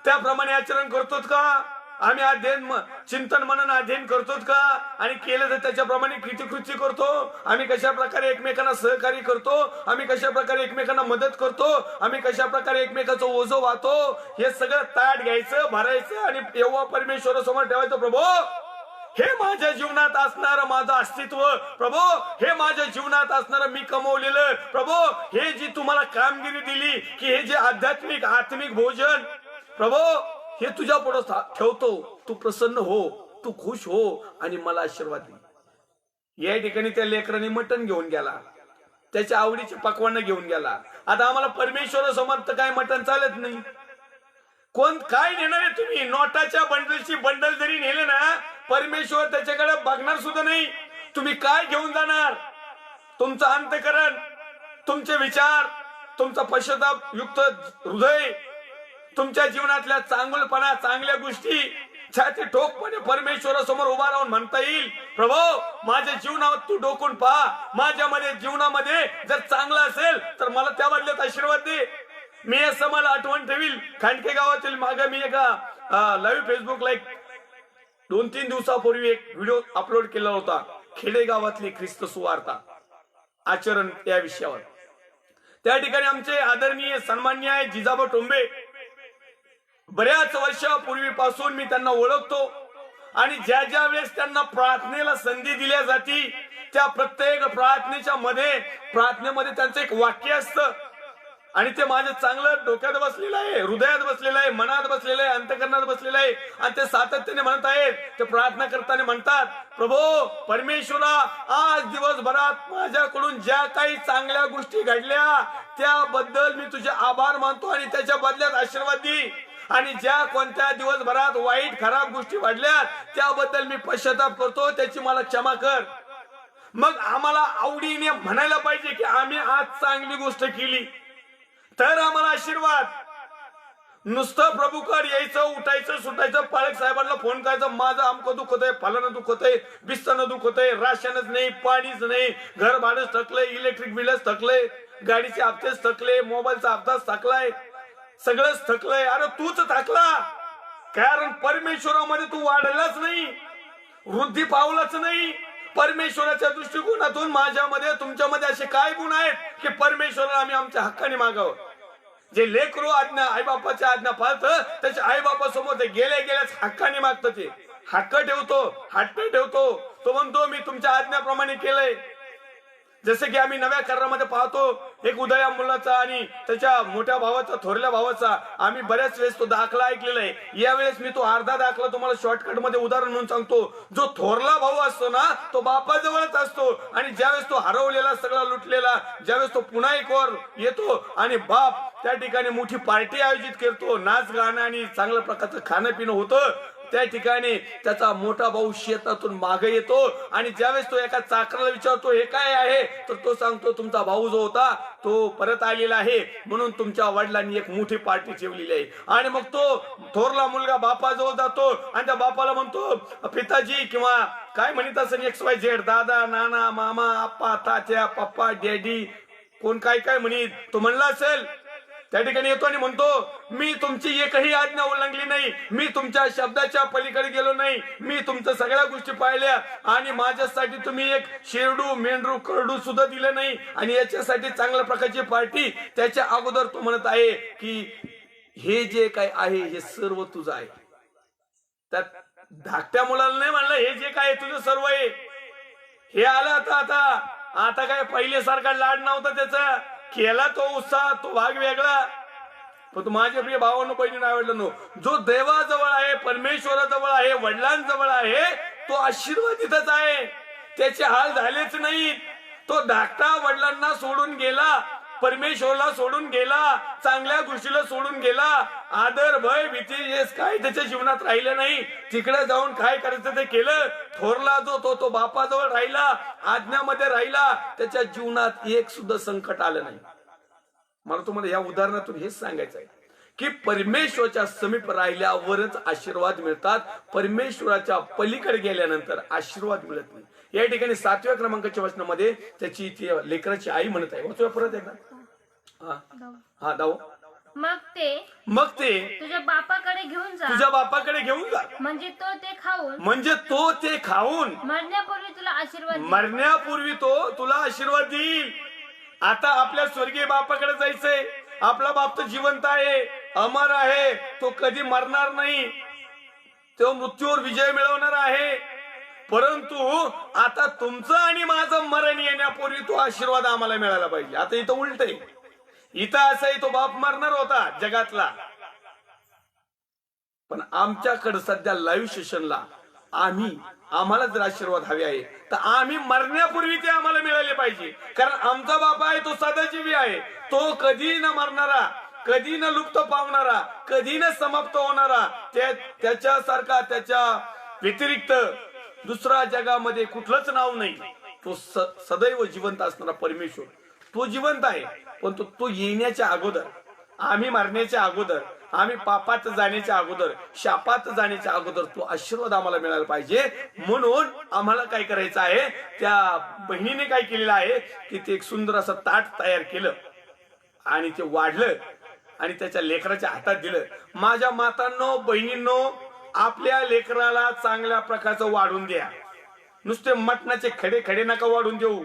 [SPEAKER 1] त्याप्रमाणे आचरण करतोत का? आम्ही अध्ययन चिंतन मनन अध्ययन करतोत का? आणि केलं तर त्याच्याप्रमाणे कृती करतो? आम्ही कशा प्रकारे एकमेकांना सहकार्य करतो? आम्ही कशा प्रकारे एकमेकांना मदत करतो? आम्ही कशा प्रकारे एकमेकांचं ओझं वाहतो? हे सगळं ताट घ्यायचं, भरायचं आणि तेव्हा परमेश्वरासमोर ठेवायचं. प्रभू, हे माझ्या जीवनात असणारं माझं अस्तित्व, प्रभू, हे माझ्या जीवनात असणारं मी कमवलेलं, प्रभू, हे जी तुम्हाला कामगिरी दिली, की हे जे आत्मिक भोजन, प्रभू, हे तुझ्या पुढे ठेवतो. तू प्रसन्न हो, तू खुश हो आणि मला आशीर्वाद दे. या ठिकाणी त्या लेकराने मटण घेऊन गेला, त्याच्या आवडीचे पकवान घेऊन गेला. आता आम्हाला परमेश्वरासमोर तर काय मटण चालत नाही. कोण काय नेणार आहे? तुम्ही नोटाच्या बंडलची बंडल जरी नेले ना, परमेश्वर त्याच्याकडे बघणार सुद्धा नाही. तुम्ही काय घेऊन जाणार? तुमचं अंतःकरण, तुमचे विचार, तुमचा पश्चाताप युक्त हृदय, तुमच्या जीवनातल्या चांगुलपणा, चांगल्या गोष्टी छाती ठोकपणे परमेश्वरासमोर उभा राहून म्हणता येईल, प्रभू, माझ्या जीवनावर तू डोकून पहा. माझ्यामध्ये जीवनामध्ये जर चांगलं असेल तर मला त्या बदल्यात आशीर्वाद दे. मी असं मला आठवण ठेवील, खांडके गावातील मागे मी एका लाईव्ह फेसबुकला 2-3 दिवसापूर्वी एक व्हिडिओ अपलोड केला होता. खेडेगावातली ख्रिस्त सुवार्ता आचरण या विषयावर. त्या ठिकाणी आमचे आदरणीय सन्माननीय आहे जिजाबा टोंबे, बऱ्याच वर्षापूर्वीपासून मी त्यांना ओळखतो आणि ज्या वेळेस त्यांना प्रार्थनेला संधी दिल्या जाती, त्या प्रत्येक प्रार्थनेमध्ये त्यांचं एक वाक्य असतं आणि ते माझ्या चांगलं डोक्यात बसलेलं आहे, हृदयात बसलेलं आहे, मनात बसलेलं आहे, अंतःकरणात बसलेलं आहे. आणि ते सातत्याने म्हणत आहेत, ते प्रार्थना करताना म्हणतात, प्रभू परमेश्वरा, आज दिवसभरात माझ्याकडून ज्या काही चांगल्या गोष्टी घडल्या त्याबद्दल मी तुझे आभार मानतो आणि त्याच्या बदल्यात आशीर्वाद दे. आणि ज्या कोणत्या दिवसभरात वाईट खराब गोष्टी घडल्या त्याबद्दल मी पश्चाताप करतो, त्याची मला क्षमा कर. मग आम्हाला आवडीने म्हणायला पाहिजे की आम्ही आज चांगली गोष्ट केली तर आम्हाला आशीर्वाद. नुसतं प्रभूकर यायचं, उठायचं, सुटायचं, पाळक साहेबांना फोन करायचं, माझं अमकं दुखत आहे, फलानं दुखत आहे, बिस्तानं दुखत आहे, राशनच नाही, पाणीच नाही, घर भाडंच थकलंय, इलेक्ट्रिक बिलच थकलंय, गाडीचे हप्तेच थकले, मोबाईलचा हप्ताच थकलाय, सगळंच थकलंय. अरे तूच थकला, कारण परमेश्वरामध्ये तू वाढलाच नाही, वृद्धी पावलाच नाही. परमेश्वराच्या दृष्टिकोनातून माझ्यामध्ये, तुमच्यामध्ये असे काय गुण आहेत की परमेश्वराला आम्ही आमच्या हक्काने मागावं. जे लेकरू आज्ञा आईबापाच्या आज्ञा पाळतं, त्याच्या आईबापासमोर ते गेल्याच हक्काने मागतं, ते हक्क ठेवतो, हट्ट ठेवतो. तो म्हणतो मी तुमच्या आज्ञाप्रमाणे केलंय. जसे की आम्ही नव्या करारामध्ये पाहतो, एक उदया मुलाचा आणि त्याच्या मोठ्या भावाचा, थोरल्या भावाचा आम्ही बऱ्याच वेळेस तो दाखला ऐकलेला आहे. यावेळेस मी तो अर्धा दाखला तुम्हाला शॉर्टकट मध्ये उदाहरण म्हणून सांगतो. जो थोरला भाऊ असतो ना, तो बापाजवळच असतो आणि ज्यावेळेस तो हरवलेला, सगळा लुटलेला, ज्यावेळेस तो पुन्हा एक वर येतो आणि बाप त्या ठिकाणी मोठी पार्टी आयोजित करतो, नाच गाणं आणि चांगल्या प्रकारचं खाणं पिणं होतं, त्या ठिकाणी त्याचा मोठा भाऊ शेतातून मागे येतो आणि ज्यावेळेस तो एका चाकराला विचारतो हे काय आहे, तर तो सांगतो तुमचा भाऊ जो होता तो परत आलेला आहे, म्हणून तुमच्या वडिलांनी एक मोठी पार्टी ठेवलेली आहे. आणि मग तो थोरला मुलगा बापाजवळ जातो आणि त्या बापाला म्हणतो पिताजी, किंवा काय म्हणत असेल XYZ, दादा, नाना, मामा, आप्पा, तात्या, पप्पा, डॅडी, कोण काय काय म्हणित, तो म्हणला असेल. त्या ठिकाणी येतो आणि म्हणतो मी तुमची एकही आज्ञा उल्लंघली नाही, मी तुमच्या शब्दाच्या पलीकडे गेलो नाही, मी तुमच्या सगळ्या गोष्टी पाहिल्या आणि माझ्यासाठी तुम्ही एक शेरडू, मेंढरू, करडू सुद्धा दिलं नाही आणि याच्यासाठी चांगल्या प्रकारची पार्टी. त्याच्या अगोदर तो म्हणत आहे की हे जे काय आहे हे सर्व तुझं आहे. त्या धाकट्या मुलाला नाही म्हणलं हे जे काय तुझं सर्व आहे. हे आलं आता काय पहिल्यासारखा लाड नव्हता त्याचा, केला तो उत्साह, तो भाग वेगळा. पण माझ्या प्रिय भावांनो, बहिणींनो, आवडलं, जो देवाजवळ आहे, परमेश्वराजवळ आहे, वडिलांजवळ आहे, तो आशीर्वादितच आहे. त्याचे हाल झालेच नाही. तो धाकटा वडिलांना सोडून गेला, परमेश्वरला सोडून गेला, चांगल्या गोष्टीला सोडून गेला, आदर, भय, भीती हे काय त्याच्या जीवनात राहिलं नाही. तिकडे जाऊन काय करायचं ते केलं. थोरला जो तो बापाजवळ राहिला, आज्ञामध्ये राहिला, त्याच्या जीवनात एक सुद्धा संकट आलं नाही. मला तुम्हाला या उदाहरणातून हेच सांगायचं आहे की परमेश्वराच्या समीप राहिल्यावरच आशीर्वाद मिळतात. परमेश्वराच्या पलीकडे गेल्यानंतर आशीर्वाद मिळत नाही. या ठिकाणी 7व्या क्रमांकाच्या वचनामध्ये त्याची लेकराची आई म्हणत आहे, वाचूया परत एकदा. हा दाव
[SPEAKER 2] मग ते तुझ्या बापाकडे घेऊन जा म्हणजे तो ते खाऊन
[SPEAKER 1] मरण्यापूर्वी तो तुला आशीर्वाद देईल. आता आपल्या स्वर्गीय बापाकडे जायचंय. आपला बाप तर जिवंत आहे, अमर आहे, तो कधी मरणार नाही, तो मृत्यूवर विजय मिळवणार आहे. परंतु आता तुमचं आणि माझं मरण येण्यापूर्वी तो आशीर्वाद आम्हाला मिळाला पाहिजे. आता इथं उलट आहे. इथं असंही तो बाप मरणार होता जगातला, पण आमच्याकडे सध्या लाईव्ह सेशनला आम्हाला जर आशीर्वाद हवे आहे तर आम्ही मरण्यापूर्वी ते आम्हाला मिळाले पाहिजे. कारण आमचा बाप आहे तो सदाजीवी आहे. तो कधी न मरणारा, कधी न लुप्त पावणारा, कधी न समाप्त होणारा, त्याच्यासारखा त्याच्या व्यतिरिक्त दुसऱ्या जगामध्ये कुठलंच नाव नाही. तो सदैव जिवंत असणारा परमेश्वर तो जिवंत आहे. पण तो येण्याच्या अगोदर, आम्ही मरण्याच्या अगोदर, आम्ही पापात जाण्याच्या अगोदर, शापात जाण्याच्या अगोदर तो आशीर्वाद आम्हाला मिळाला पाहिजे. म्हणून आम्हाला काय करायचं आहे, त्या बहिणीने काय केलेलं आहे की ते एक सुंदर असं ताट तयार केलं आणि ते वाढलं आणि त्याच्या लेकराच्या हातात दिलं. माझ्या मातांनो, बहिणींनो, आपल्या लेकराला चांगल्या प्रकारचं वाढून द्या. नुसते मटणाचे खडे खडे नका वाढून देऊ.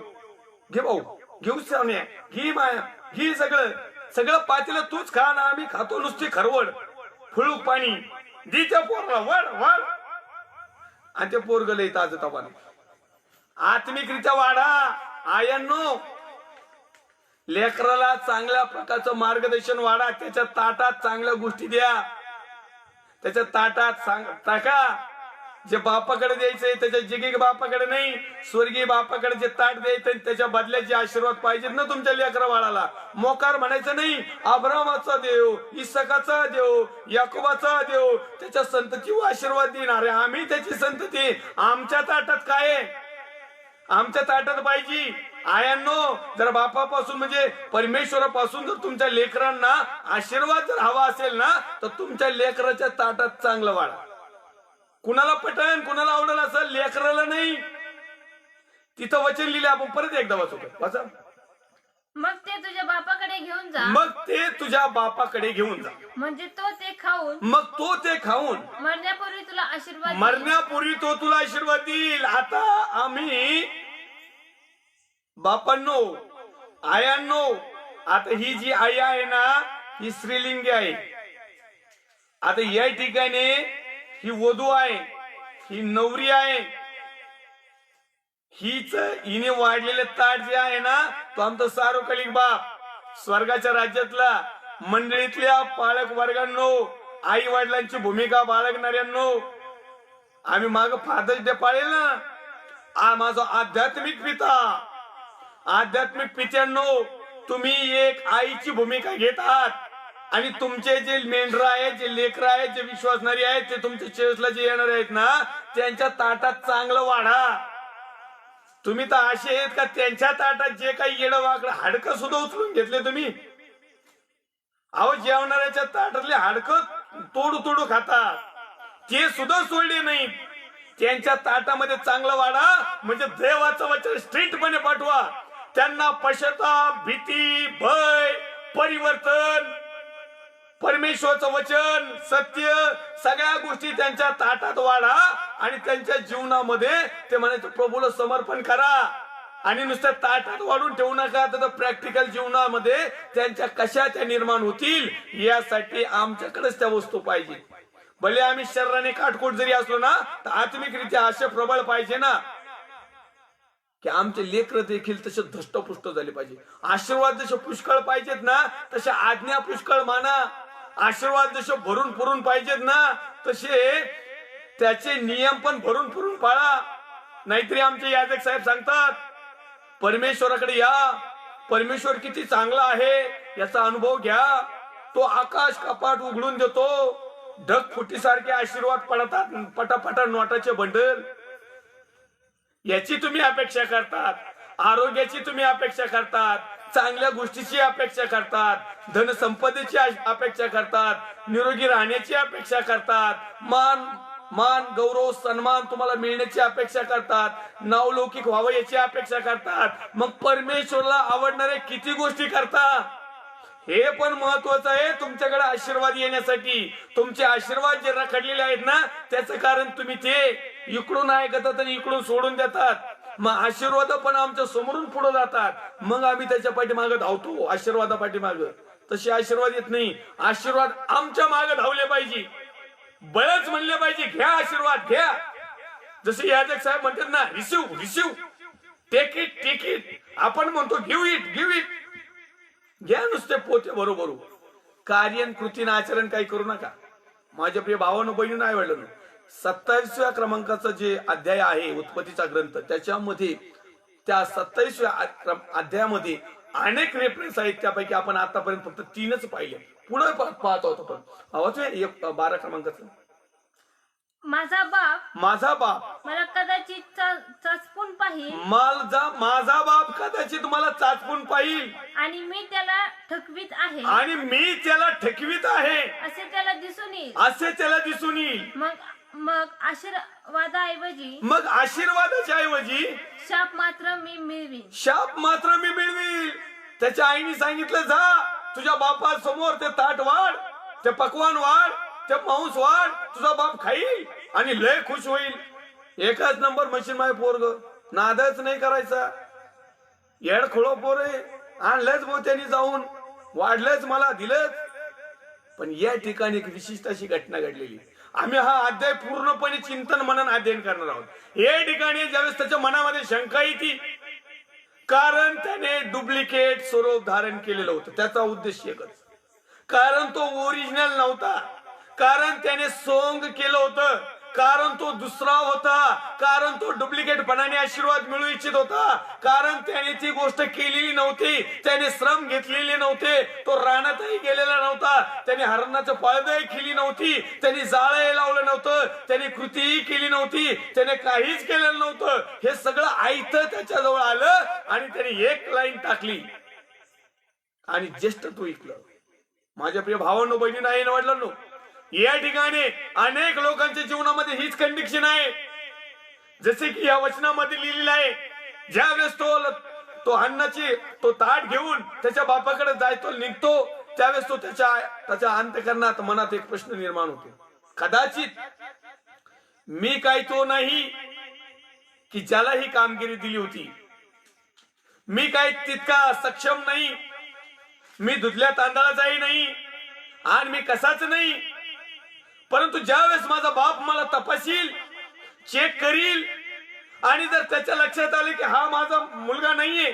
[SPEAKER 1] घे भाऊ, घेऊ सावण्या, घे माया, घे सगळं पातेलं तूच खा ना, आम्ही खातो नुसती खरवड, फुळूक पाणी दी त्या पोराला, वाढ वाढ. आणि ते पोरग लय ताज तवाने. आत्मिकरित्या वाढा आयांनो. लेकराला चांगल्या प्रकारचं मार्गदर्शन वाढा. त्याच्या ताटात चांगल्या गोष्टी द्या. त्याच्या ताटात टाका. जे बापाकडे द्यायचंय त्याच्या जगी बापाकडे नाही, स्वर्गीय बापाकडे जे ताट द्यायचं त्याच्या बदल्याचे आशीर्वाद पाहिजेत ना तुमच्या लेकरा बाळाला. मोकार म्हणायचं नाही, अब्रामाचा देव, इसकाचा देव, याकोबाचा देव, त्याच्या संतती आशीर्वाद देणार आहे. आम्ही त्याची संतती. आमच्या ताटात काय आहे? आमच्या ताटात पाहिजे. आयांनो, जर बापापासून म्हणजे परमेश्वरापासून जर तुमच्या लेकरांना आशीर्वाद जर हवा असेल ना, तर तुमच्या लेकराच्या ताटात चांगलं वाढा. कुणाला पटन, कुणाला आवडेल असं, लेकराला नाही. तिथं वचन लिहिले, आपण परत एकदा वाचा.
[SPEAKER 2] मग ते तुझ्या बापाकडे घेऊन जा म्हणजे तो ते खाऊन मरण्यापूर्वी तो तुला आशीर्वाद देईल. आता आम्ही बापांनो, आयांनो, आता ही जी आई आहे ना, ही स्त्रीलिंगी आहे. आता या ठिकाणी ही वधू आहे, ही नवरी आहे. हिने वाढलेले ताट जे आहे ना, तो आमचा सार्वकालिक बाप, स्वर्गाच्या राज्यातला. मंडळीतल्या पालक वर्गांनो, आई वडिलांची भूमिका बाळगणाऱ्यांनो, आम्ही माग फादर्स डे पाळेल ना. माझा आध्यात्मिक पित्यांनो, तुम्ही एक आईची भूमिका घेत आहात. आणि तुमचे जे मेंढर आहेत, जे लेकर आहेत, जे विश्वासणारी आहेत, ते तुमच्या चेसला जे येणार आहेत ना, त्यांच्या ताटात चांगलं वाढा. तुम्ही तर असे आहेत का त्यांच्या ताटात जे काही येडं वाकडं हाडकं सुद्धा उचलून घेतले तुम्ही. अहो, जेवणाऱ्याच्या ताटातले हाडकं तोडू खातात, ते सुद्धा सोडले नाहीत. त्यांच्या ताटामध्ये चांगलं वाढा. म्हणजे देवाचं वचन स्ट्रिक्टपणे पाठवा. त्यांना पश्चाताप, भीती, भय, परिवर्तन, परमेश्वरचं वचन, सत्य, सगळ्या गोष्टी त्यांच्या ताटात वाढा. आणि त्यांच्या जीवनामध्ये ते म्हणायचं प्रभूला समर्पण करा. आणि नुसतं ताटात वाढून ठेवू नका, तर प्रॅक्टिकल जीवनामध्ये त्यांच्या कशा त्या निर्माण होतील, यासाठी आमच्याकडेच त्या वस्तू पाहिजे. भले आम्ही शरीराने काटकोट जरी असलो ना, तर आत्मिकरित्या असे प्रबळ पाहिजे ना, की आमचे लेकर देखील तसे धष्टपुष्ट झाले पाहिजे. आशीर्वाद जसे पुष्कळ पाहिजेत ना, तसे आज्ञा पुष्कळ माना. आशीर्वाद जसे भरून पुरून पाहिजेत ना, तसे त्याचे नियम पण भरून पुरून पाळा. नाहीतरी आमचे याजक साहेब सांगतात, परमेश्वराकडे या, परमेश्वर किती चांगला आहे याचा अनुभव घ्या. तो आकाश कपाट उघडून देतो, ढगफुटीसारखे आशीर्वाद पडतात, पटापटा नोटाचे बंडल. याची तुम्ही अपेक्षा करतात, आरोग्याची तुम्ही अपेक्षा करतात, चांगल्या गोष्टीची अपेक्षा करतात, धनसंपदेची अपेक्षा करतात, निरोगी राहण्याची अपेक्षा करतात, मान गौरव सन्मान तुम्हाला मिळण्याची अपेक्षा करतात, नावलौकिक व्हावं याची अपेक्षा करतात. मग परमेश्वरला आवडणारे किती गोष्टी करता,
[SPEAKER 1] हे पण महत्वाचं आहे तुमच्याकडे आशीर्वाद येण्यासाठी. तुमचे आशीर्वाद जे रखडलेले आहेत ना, त्याचं कारण तुम्ही ते इकडून ऐकतात आणि इकडून सोडून देतात. मग आशीर्वाद पण आमच्या समोरून पुढे जातात, मग आम्ही त्याच्या पाठीमागे धावतो आशीर्वादा पाठीमागे. तसे आशीर्वाद येत नाही. आशीर्वाद आमच्या मागे धावले पाहिजे, बळच म्हणले पाहिजे घ्या आशीर्वाद घ्या. जसे याजक साहेब म्हणतात ना, receive receive, take it take it. आपण म्हणतो गिव्ह इट गिव्ह इट. घ्या नुसते पोते बरोबर. कार्य कृतीनं आचरण काही करू नका. माझ्या प्रिय भावानं बहिणीनं आवडलं. 27व्या क्रमांकाचा जे अध्याय आहे उत्पत्तीचा ग्रंथ, त्याच्यामध्ये त्या 27व्या अध्यायामध्ये अनेक रेफरन्स आहेत. त्यापैकी आपण आतापर्यंत फक्त 3च पाहिले. पुढे पाहत होतो पण आवाज 12 क्रमांकाचं. माझा बाप
[SPEAKER 3] मला कदाचित चाचपून पाहिल.
[SPEAKER 1] माझा बाप कदाचित मला चाचपून पाहिल
[SPEAKER 3] आणि मी त्याला ठकवीत आहे.
[SPEAKER 1] आणि मी त्याला ठकवीत आहे
[SPEAKER 3] असे त्याला दिसून येईल.
[SPEAKER 1] असे त्याला दिसून येईल.
[SPEAKER 3] मग
[SPEAKER 1] आशीर्वादाच्या ऐवजी
[SPEAKER 3] शाप मात्र मी
[SPEAKER 1] मिळवील. त्याच्या आईने सांगितलं, जा तुझ्या बापा समोर ते ताट वाढ, ते पकवान वाढ, ते मांस वाढ, तुझा बाप खाईल आणि लय खुश होईल. एकच नंबर मशीन माय पोरग, नादच नाही करायचा. येडखोळो पोर आहे. आणलंच मोत्यानी जाऊन वाढलंच मला दिलंच. पण या ठिकाणी एक विशिष्ट अशी घटना घडलेली. आम्ही हा अध्याय पूर्णपणे चिंतन मनन अध्ययन करणार आहोत. या ठिकाणी ज्यावेळेस त्याच्या मनामध्ये शंका येते, कारण त्याने डुप्लिकेट स्वरूप धारण केलेलं होतं. त्याचा उद्देश एकच, कारण तो ओरिजिनल नव्हता, कारण त्याने सोंग केलं होतं, कारण तो दुसरा होता, कारण तो डुप्लिकेटपणाने आशीर्वाद मिळू इच्छित होता, कारण त्याने ती गोष्ट केलेली नव्हती, त्याने श्रम घेतलेले नव्हते, तो रानातही गेलेला नव्हता, त्याने हरणाचं पाळदही केली नव्हती, त्याने जाळही लावलं नव्हतं, त्याने कृतीही केली नव्हती, त्याने काहीच केलेलं नव्हतं. हे सगळं आयतं त्याच्याजवळ आलं आणि त्याने एक लाईन टाकली आणि जस्ट तो ऐकलं. माझ्या प्रिय भावांनो बहिणींनो आहे वडिलांनो, या ठिकाणी अनेक लोकांच्या जीवनामध्ये हीच कंडिशन आहे. जसे की या वचनामध्ये लिहिलेलं आहे, ज्या वेळेस तो अन्नाची तो ताट घेऊन त्याच्या बापाकडे जायतो निघतो, त्यावेळेस तो त्याच्या अंतःकरणात मनात एक प्रश्न निर्माण होतो, कदाचित मी काय तो नाही की ज्याला ही कामगिरी दिली होती, मी काय तितका सक्षम नाही, मी धुतल्या तांदळाचाही नाही आणि मी कसाच नाही. परंतु ज्यावेळेस माझा बाप मला तपासील, चेक करील आणि जर त्याच्या लक्षात आले की हा माझा मुलगा नाहीये,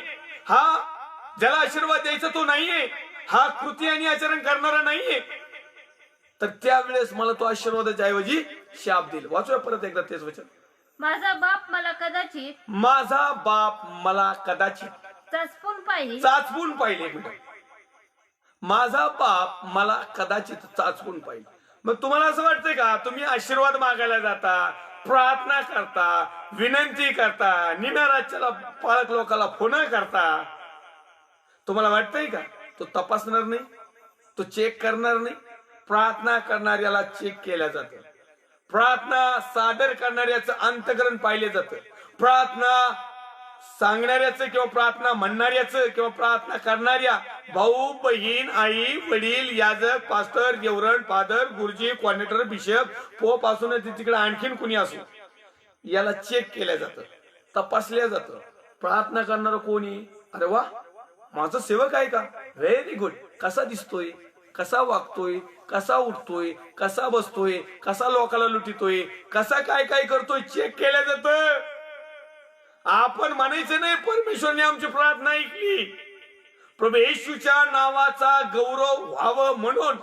[SPEAKER 1] हा ज्याला आशीर्वाद द्यायचा तो नाहीये, हा कृती आणि आचरण करणारा नाहीये, तर त्यावेळेस मला तो आशीर्वादाच्या ऐवजी शाप देईल. वाचूया परत एकदा तेच वचन.
[SPEAKER 3] माझा बाप मला कदाचित चाचपून पाहिल.
[SPEAKER 1] एक मिनिट. माझा बाप मला कदाचित चाचपून पाहिल. मग तुम्हाला असं वाटतंय का, तुम्ही आशीर्वाद मागायला जाता, प्रार्थना करता, विनंती करता, निम्या राज्याला पालक लोकांना फोन करता, तुम्हाला वाटतंय का तो तपासणार नाही, तो चेक करणार नाही? प्रार्थना करणाऱ्याला चेक केल्या जातं, प्रार्थना सादर करणाऱ्याचं अंतःकरण पाहिले जातं, प्रार्थना सांगणाऱ्याचं किंवा प्रार्थना म्हणणाऱ्याचं किंवा प्रार्थना करणाऱ्या भाऊ बहीण आई वडील याजक पास्टर गेवरण फादर गुरुजी कॉर्डिनेटर बिशप पोप असून तिकडे आणखीन कुणी असो, याला चेक केलं जातं, तपासल्या जातं. प्रार्थना करणार कोणी, अरे वा माझा सेवक आहे का, व्हेरी गुड, कसा दिसतोय, कसा वागतोय, कसा उठतोय, कसा बसतोय, कसा लोकांना लुटितोय, कसा काय काय करतोय, चेक केलं जातं. आपण म्हणायचं नाही परमेश्वरने आमची प्रार्थना ऐकली, प्रभू येशूच्या नावाचा गौरव व्हावं म्हणून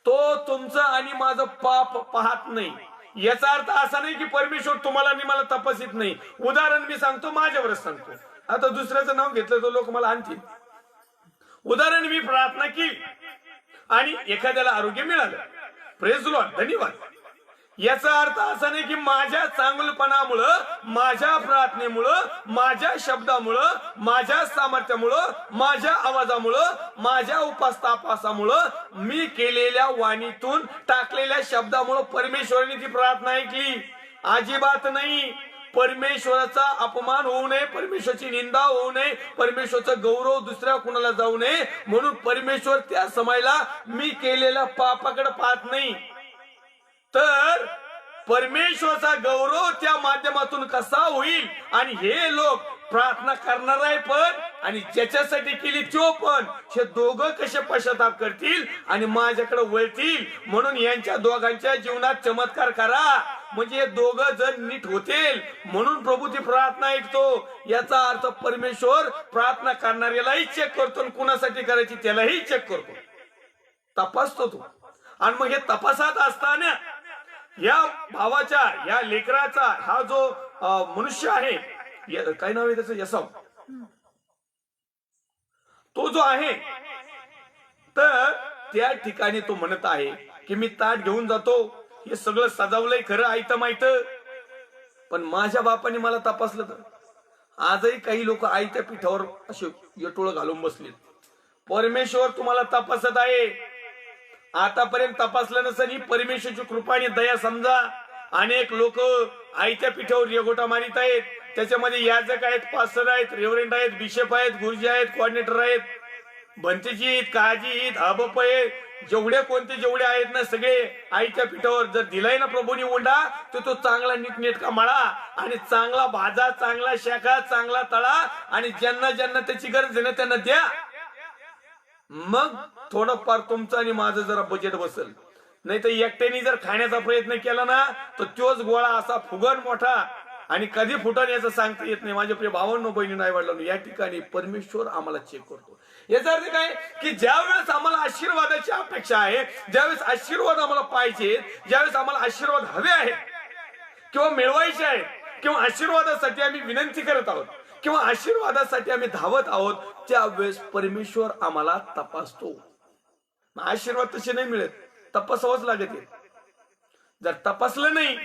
[SPEAKER 1] तो तुमचं आणि माझं पाप पाहत नाही. याचा अर्थ असा नाही की परमेश्वर तुम्हाला आणि मला तपासित नाही. उदाहरण मी सांगतो, माझ्यावरच सांगतो. आता दुसऱ्याचं नाव घेतलं तर लोक मला आणतील. उदाहरण, मी प्रार्थना केली आणि एखाद्याला आरोग्य मिळालं, प्रेज द लॉर्ड, धन्यवाद. याचा अर्थ असा नाही की माझ्या चांगलपणामुळं, माझ्या प्रार्थनेमुळं, माझ्या शब्दामुळं, माझ्या सामर्थ्यामुळं, माझ्या आवाजामुळं, माझ्या उपासतापासामुळं, मी केलेल्या वाणीतून टाकलेल्या शब्दामुळं परमेश्वराने ती प्रार्थना ऐकली. अजिबात नाही. परमेश्वराचा अपमान होऊ नये, परमेश्वराची निंदा होऊ नये, परमेश्वराचा गौरव दुसऱ्या कुणाला जाऊ नये, म्हणून परमेश्वर त्या समयाला मी केलेल्या पापाकडे पाहत नाही, तर परमेश्वराचा गौरव त्या माध्यमातून कसा होईल. आणि हे लोक प्रार्थना करणार आहे पण आणि ज्याच्यासाठी केली तो पण, हे दोघं कसे पश्चाताप करतील आणि माझ्याकडे वळतील. म्हणून यांच्या दोघांच्या जीवनात चमत्कार करा, म्हणजे हे दोघं जण नीट होतील. म्हणून प्रभू ती प्रार्थना ऐकतो. याचा अर्थ परमेश्वर प्रार्थना करणाऱ्यालाही चेक करतो आणि कुणासाठी करायची त्यालाही चेक करतो, तपासतो तो. आणि मग हे तपासात असताना या भावाच्या, या लेकराचा हा जो मनुष्य आहे, काय नाव आहे त्याचं, यसाव, तो जो आहे, तर त्या ठिकाणी तो म्हणत आहे की मी ताट घेऊन जातो, हे सगळं सजावलंय खरं आयतं माहित, पण माझ्या बापाने मला तपासलं तर. आजही काही लोक आयत्या पिठावर असे यटोळ घालून बसलेत. परमेश्वर तुम्हाला तपासत आहे. आतापर्यंत तपासलं नसेल, ही परमेश्वरची कृपा आणि दया समजा. अनेक लोक आयत्या पिठावर येगोटा मारित आहेत. त्याच्यामध्ये याजक आहेत, पास्टर आहेत, रेव्हरंड आहेत, बिशप आहेत, गुरुजी आहेत, कोऑर्डिनेटर आहेत, भंतेजी आहेत, काजी आहेत, हबप आहेत, जेवढे आहेत ना, सगळे आईच्या पिठावर जर दिलाय ना प्रभूनी उंडा, तर तो चांगला नीटनेटका मळा आणि चांगला भाजा, चांगला शाखा, चांगला तळा आणि ज्यांना ज्यांना त्याची गरज आहे ना त्यांना द्या. मग थोडंफार तुमचं आणि माझं जरा बजेट बसेल. नाही तर एकट्याने जर खाण्याचा प्रयत्न केला ना, तर तोच गोळा असा फुगन मोठा आणि कधी फुटन याचं सांगता येत नाही. माझ्या प्रिय भावांनो, बहिणींनो, आई वडिलांनो, या ठिकाणी परमेश्वर आम्हाला चेक करतो. याचा अर्थ काय की ज्यावेळेस आम्हाला आशीर्वादाची अपेक्षा आहे, ज्यावेळेस आशीर्वाद आम्हाला पाहिजे, ज्यावेळेस आम्हाला आशीर्वाद हवे आहेत किंवा मिळवायचे आहेत किंवा आशीर्वादासाठी आम्ही विनंती करत आहोत किंवा आशीर्वादासाठी आम्ही धावत आहोत, त्यावेळेस परमेश्वर आम्हाला तपासतो. आशीर्वाद तसे नाही मिळत, तपासावंच लागत. जर तपासलं नाही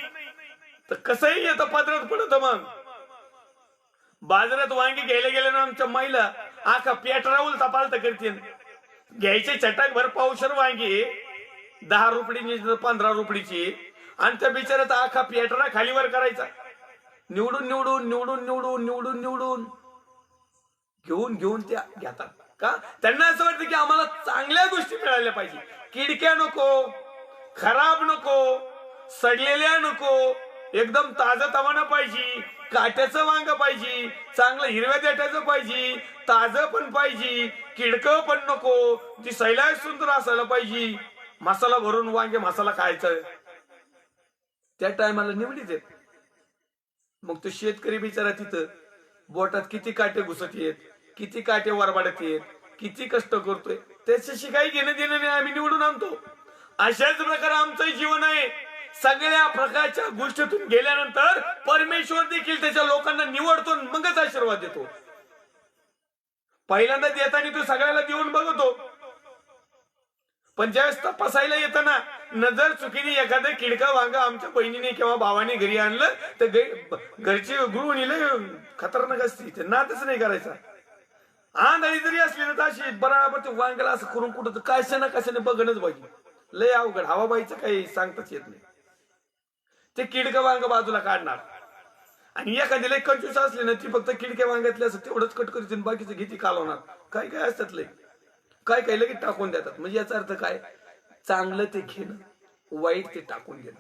[SPEAKER 1] तर कसंही येतं पात्रात पडत. मग बाजारात वांगी घ्यायला गेले ना, आमच्या माईला आखा पेटरावून तपालता करते. घ्यायचे चटाक भर पावशर वांगी 10 रुपयाची 15 रुपयाची, आणि त्या बिचारात आखा पेटरा खालीवर करायचा. निवडून निवडून निवडून निवडून निवडून निवडून घेऊन घेऊन त्या घेतात. का? त्यांना असं वाटतं की आम्हाला चांगल्या गोष्टी मिळाल्या पाहिजे. किडक्या नको, खराब नको, सडलेल्या नको, एकदम ताजं तवानं पाहिजे, काट्याचं वांग पाहिजे, चांगलं हिरव्या देठाचं पाहिजे, ताजं पण पाहिजे, किडकं पण नको, दिसायला सुंदर असायला पाहिजे. मसाला भरून वांगे मसाला खायचं. त्या टायमाला निवडीच येत. मग तो शेतकरी बिचारा तिथं बोटात किती काटे घुसत येत, किती काटे वरबाडत येत, किती कष्ट करतोय, त्याच्याशी काही घेणं देणं नाही. आम्ही निवडून आणतो. अशाच प्रकारे आमचं जीवन आहे. सगळ्या प्रकारच्या गोष्टीतून गेल्यानंतर परमेश्वर देखील त्याच्या लोकांना निवडतो, मगच आशीर्वाद देतो. पहिल्यांदा देताना तो सगळ्याला देऊन बघतो, पण ज्यावेळेस तपासायला येतं ना, नजर चुकीने एखादं किडका वांग आमच्या बहिणीने किंवा भावाने घरी आणलं तर घरची गृहिणीला खतरनाक असते, ते नातच नाही करायचा. आंधळी जरी असली ना, अशी बराबर ते वांग्याला असं करून कुठं कशा ना कशाने बघणच पाहिजे. लय अवघड, हवाबाईचं काही सांगताच येत नाही. ते किडका वांग बाजूला काढणार आणि एखादी कंजूस असली ना, ती फक्त किडक्या वांग्यातले असं तेवढंच कट करते, बाकीचं घेती कालवणार. काय काय असतात लय, काय काय लगेच टाकून देतात. म्हणजे याचा अर्थ काय, चांगलं ते घेणं, वाईट ते टाकून घेणं.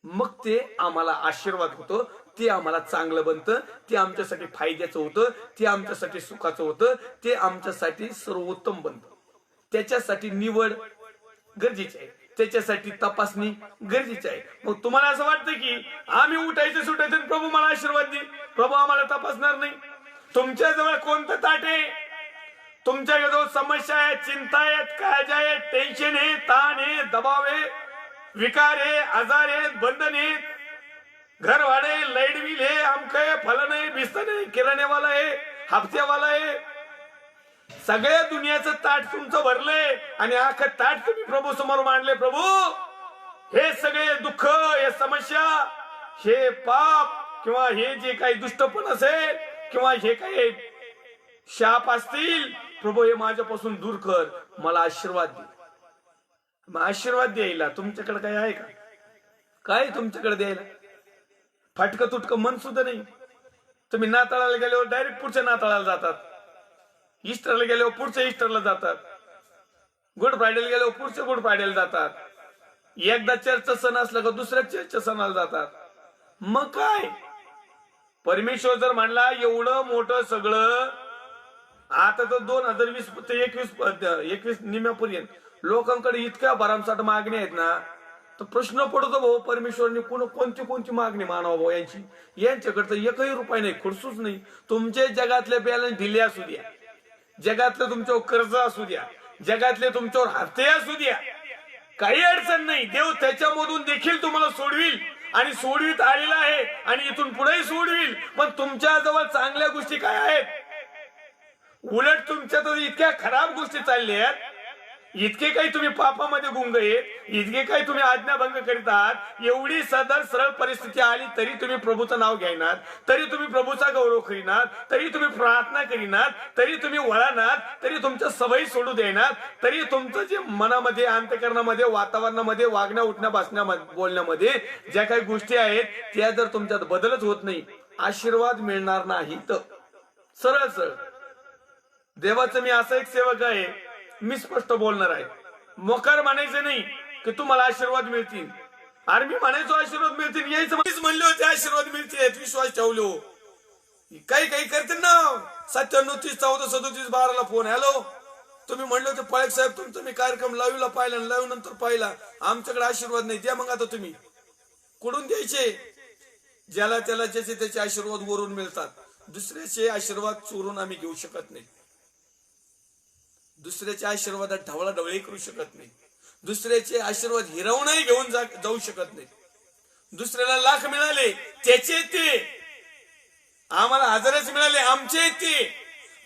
[SPEAKER 1] मग ते आम्हाला आशीर्वाद होतो, ते आम्हाला चांगलं बनतं, ते आमच्यासाठी फायद्याचं होतं, ते आमच्यासाठी सुखाचं होतं, ते आमच्यासाठी सर्वोत्तम बनतं. त्याच्यासाठी निवड गरजेची आहे, त्याच्यासाठी तपासणी गरजेची आहे. मग तुम्हाला असं वाटतं की आम्ही उठायचं सुटायचं प्रभू मला आशीर्वाद दे, प्रभू आम्हाला तपासणार नाही? तुमच्या जवळ कोणतं ताट आहे? तुमच्याजवळ समस्या आहे, चिंता आहेत, काळजी आहे, टेन्शन आहे, ताण आहे, दबाव आहे, विकार आहे, आजार आहेत, बंधन आहेत, घर भाडे, लाईट बिल आहे, आमक आहे, फलन आहे, बिस्तन आहे, किराण्यावाला आहे, हप्त्यावाला आहे, सगळ्या दुनियाचं ताट तुमचं भरलंय आणि अख्खं ताट तुम्ही प्रभू समोर मांडले. प्रभू, हे सगळे दुःख, हे समस्या, हे पाप किंवा हे जे काही दुष्टपण असेल किंवा हे काही शाप असतील, प्रभू हे माझ्यापासून दूर कर, मला आशीर्वाद दे. मग आशीर्वाद द्यायला तुमच्याकडे काय आहे का? काय तुमच्याकडे द्यायला? फाटकं तुटकं मन सुद्धा नाही. तुम्ही नाताळाला गेल्यावर डायरेक्ट पुढच्या नाताळाला जातात, ईस्टरला गेल्यावर पुढच्या ईस्टरला जातात, गुड फ्रायडेला गेल्यावर पुढच्या गुड फ्रायडेला जातात. एकदा चर्चचा सण असला का दुसऱ्या चर्चच्या सणाला जातात. मग काय परमेश्वर जर म्हणला एवढं मोठं सगळं, आता तर 2020 ते 21 निम्यापर्यंत लोकांकडे इतक्या भरमसाठ मागणी आहेत ना, तर प्रश्न पडतो भाऊ परमेश्वरने कोणती मागणी मानावं भाऊ यांची. यांच्याकडे तर एकही रुपये नाही, खुडसूच नाही. तुमचे जगातले बॅलन्स ढिले असू द्या, जगातलं तुमच्यावर कर्ज असू द्या, जगातले तुमच्यावर हप्ते असू द्या, काही अडचण नाही. देव त्याच्यामधून देखील तुम्हाला सोडविल आणि सोडवीत आलेला आहे आणि इथून पुढेही सोडविल. पण तुमच्या जवळ चांगल्या गोष्टी काय आहेत? उलट तुमच्या तर इतक्या खराब गोष्टी चालल्या आहेत, इतके काही तुम्ही पापामध्ये गुंग आहेत, इतके काही तुम्ही आज्ञाभंग करीत आहात. एवढी सदर सरळ परिस्थिती आली तरी तुम्ही प्रभूचं नाव घेणार, तरी तुम्ही प्रभूचा गौरव करीनात, तरी तुम्ही प्रार्थना करीनात, तरी तुम्ही वळणार, तरी तुमच्या सवयी सोडू देणार, तरी तुमचं जे मनामध्ये अंतःकरणामध्ये वातावरणामध्ये वागण्या उठण्या बसण्या बोलण्यामध्ये ज्या काही गोष्टी आहेत त्या जर तुमच्यात बदलच होत नाही, आशीर्वाद मिळणार नाही. तर सरळ सरळ देवाचं मी असा एक सेवक आहे, मी स्पष्ट बोलणार आहे. मोकार म्हणायचं नाही की तुम्हाला आशीर्वाद मिळतील. अरे मी म्हणायचो आशीर्वाद मिळतील, यायचं म्हणले होते आशीर्वाद मिळतील, विश्वास ठेवलो. काही करते ना 97 30 14 37 12 फोन, हॅलो तुम्ही म्हणले होते पाळक साहेब तुमचा मी कार्यक्रम लाईव्हला पाहिला, लाईव्ह नंतर पाहिला, आमच्याकडे आशीर्वाद नाही, द्या. मग आता तुम्ही कुठून द्यायचे? ज्याला त्याला ज्याचे त्याचे आशीर्वाद वरून मिळतात. दुसऱ्याचे आशीर्वाद चोरून आम्ही घेऊ शकत नाही, दुसऱ्याच्या आशीर्वादात ढवळाढवळी करू शकत नाही, दुसऱ्याचे आशीर्वाद हिरावूनही घेऊन जाऊ शकत नाही. दुसऱ्याला लाख मिळाले त्याचे ते, आम्हाला हजारच मिळाले आमचे ते,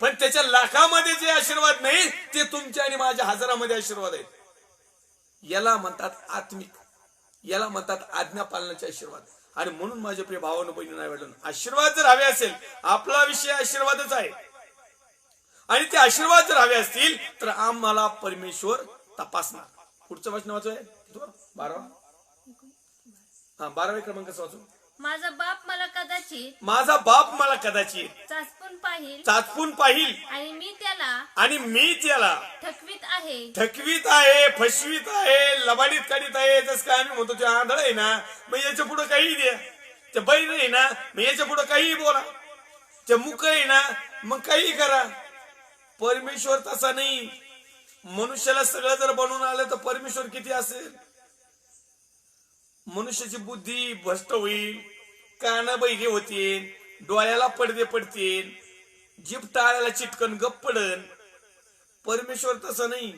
[SPEAKER 1] पण त्याच्या लाखामध्ये जे आशीर्वाद नाही ते तुमच्या आणि माझ्या हजारामध्ये आशीर्वाद आहेत. याला म्हणतात आत्मिक, याला म्हणतात आज्ञा पालनाचे आशीर्वाद. आणि म्हणून माझ्या प्रिय भावानं बहिणी नाही वाटलं, आशीर्वाद जर हवे असेल, आपला विषय आशीर्वादच आहे, आणि ते आशीर्वाद जर हवे असतील तर आम्हाला परमेश्वर तपासणार. पुढचं वचन वाचू आहे 12 क्रमांकाचं वाचू.
[SPEAKER 3] माझा बाप मला कदाचित
[SPEAKER 2] चाचपून पाहिल
[SPEAKER 3] आणि मी त्याला थकवीत
[SPEAKER 2] आहे, फसवीत आहे, लबाडीत काढीत आहे. जसं काय आम्ही म्हणतो ते आंधळ आहे ना, मग याच्या पुढे काही द्या. ते बैल आहे ना, मग याच्या पुढे काही बोला. ते मुक आहे ना, मग काही करा. परमेश्वर तसा नाही. मनुष्याला सगळं जर बनवून आलं तर परमेश्वर किती असेल? मनुष्याची बुद्धी भ्रष्ट होईल, कान बैगे होतील, डोळ्याला पडदे पडतील, जीभ टाळ्याला चिटकन गप पडन. परमेश्वर तसा नाही.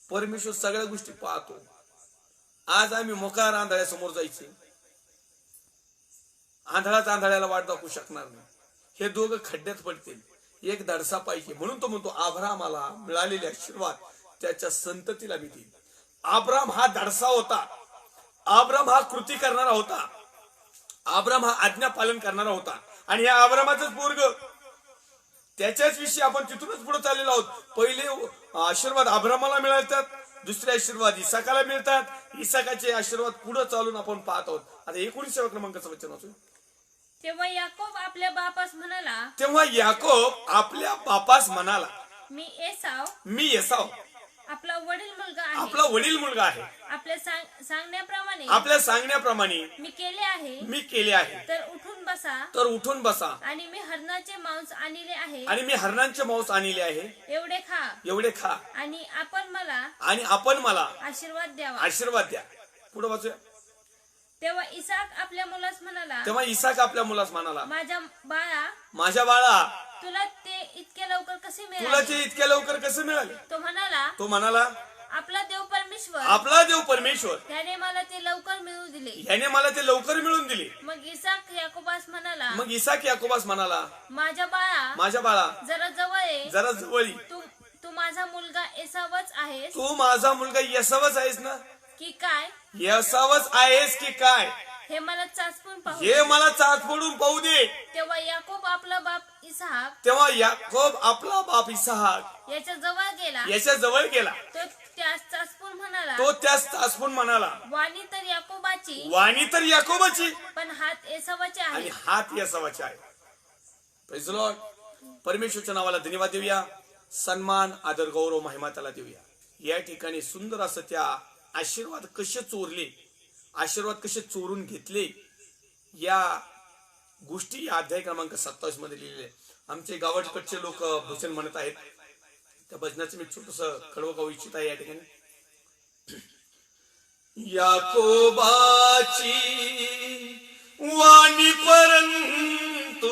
[SPEAKER 2] परमेश्वर सगळ्या गोष्टी पाहतो. आज आम्ही मोकार आंधळ्यासमोर जायचे, आंधळाच आंधळ्याला वाट दाखवू शकणार नाही. हे दोघं खड्ड्यात पडतील. एक धडसा पाहिजे. म्हणून तो म्हणतो अब्राहमाला मिळालेले आशीर्वाद त्याच्या संततीला मिळतील. अब्राम हा धडसा होता, अब्राम हा कृती करणारा होता, अब्राम हा आज्ञा पालन करणारा होता. आणि या अब्रामाचंच पोरग, त्याच्याच विषयी आपण तिथूनच पुढे चाललेलो आहोत. पहिले आशीर्वाद अब्रामाला मिळतात, दुसरे आशीर्वाद इसाकाला मिळतात, इसाकाचे आशीर्वाद पुढे चालून आपण पाहत आहोत. आता 19व्या क्रमांकाचं वचन वाचू.
[SPEAKER 3] तेव्हा याकोब आपल्या
[SPEAKER 2] बापास म्हणाला,
[SPEAKER 3] मी एसाव आपला वडील मुलगा आहे. आपल्या
[SPEAKER 2] सांगण्याप्रमाणे
[SPEAKER 3] मी
[SPEAKER 2] केले आहे.
[SPEAKER 3] तर उठून बसा आणि मी हरणाचे मांस आणले आहे. एवढे खा आणि आपण मला आशीर्वाद द्या.
[SPEAKER 2] पुढे वाचूया.
[SPEAKER 3] तेव्हा इसाक आपल्या मुलास म्हणाला,
[SPEAKER 2] माझ्या बाळा
[SPEAKER 3] तुला ते इतक्या लवकर कसे मिळाले? तो
[SPEAKER 2] म्हणाला
[SPEAKER 3] आपला देव परमेश्वर त्याने मला ते लवकर मिळवून दिले. मग इसाक याकोबास म्हणाला, माझ्या बाळा जरा जवळ ये. तू माझा मुलगा एसावच आहेस ना? की काय
[SPEAKER 2] येसावच आहेस की काय?
[SPEAKER 3] हे मला चाचपून
[SPEAKER 2] पाहू दे.
[SPEAKER 3] तेव्हा याकोब आपला बाप इसाहाक याच्या जवळ गेला. तो त्यास चाचपून म्हणाला,
[SPEAKER 2] वाणी
[SPEAKER 3] तर याकोबाची
[SPEAKER 2] वाणी तर याकोबाची
[SPEAKER 3] पण हात एसावाचे आहे.
[SPEAKER 2] आणि हात यासवाचे आहे. Praise the Lord. परमेश्वरच्या नावाला धन्यवाद देऊया. सन्मान, आदर, गौरव, महिमा त्याला देऊया. या ठिकाणी सुंदर असं त्या आशीर्वाद कसे चोरले, आशीर्वाद कसे चोरून घेतले, या गोष्टी या अध्याय क्रमांक 27 मध्ये लिहिलेले. आमचे गावाकडचे लोक भजन म्हणत आहेत. त्या भजनाचं मी छोटस कडवं गाऊ इच्छित आहे या ठिकाणी. याकोबाची वाणी परंतु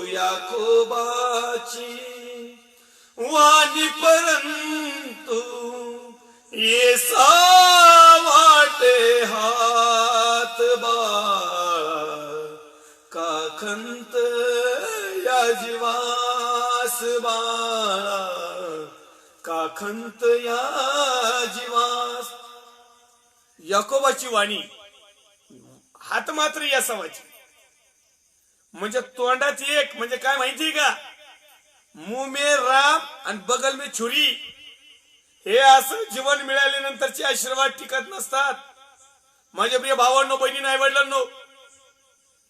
[SPEAKER 2] याकोबाची वाणी परंतु येसा वाटे हात बाळा का खंत या जीवास बाळा का खंत या जीवास. याकोबाची वाणी, हात मात्र यासवाची. म्हणजे तोंडात एक, म्हणजे काय माहितीये का, मुंह में राम आणि बगल में छुरी. हे असं जीवन मिळाल्यानंतरचे आशीर्वाद टिकत नसतात. माझ्या प्रिय भावांनो, बहिणी, आई वडिलांनो,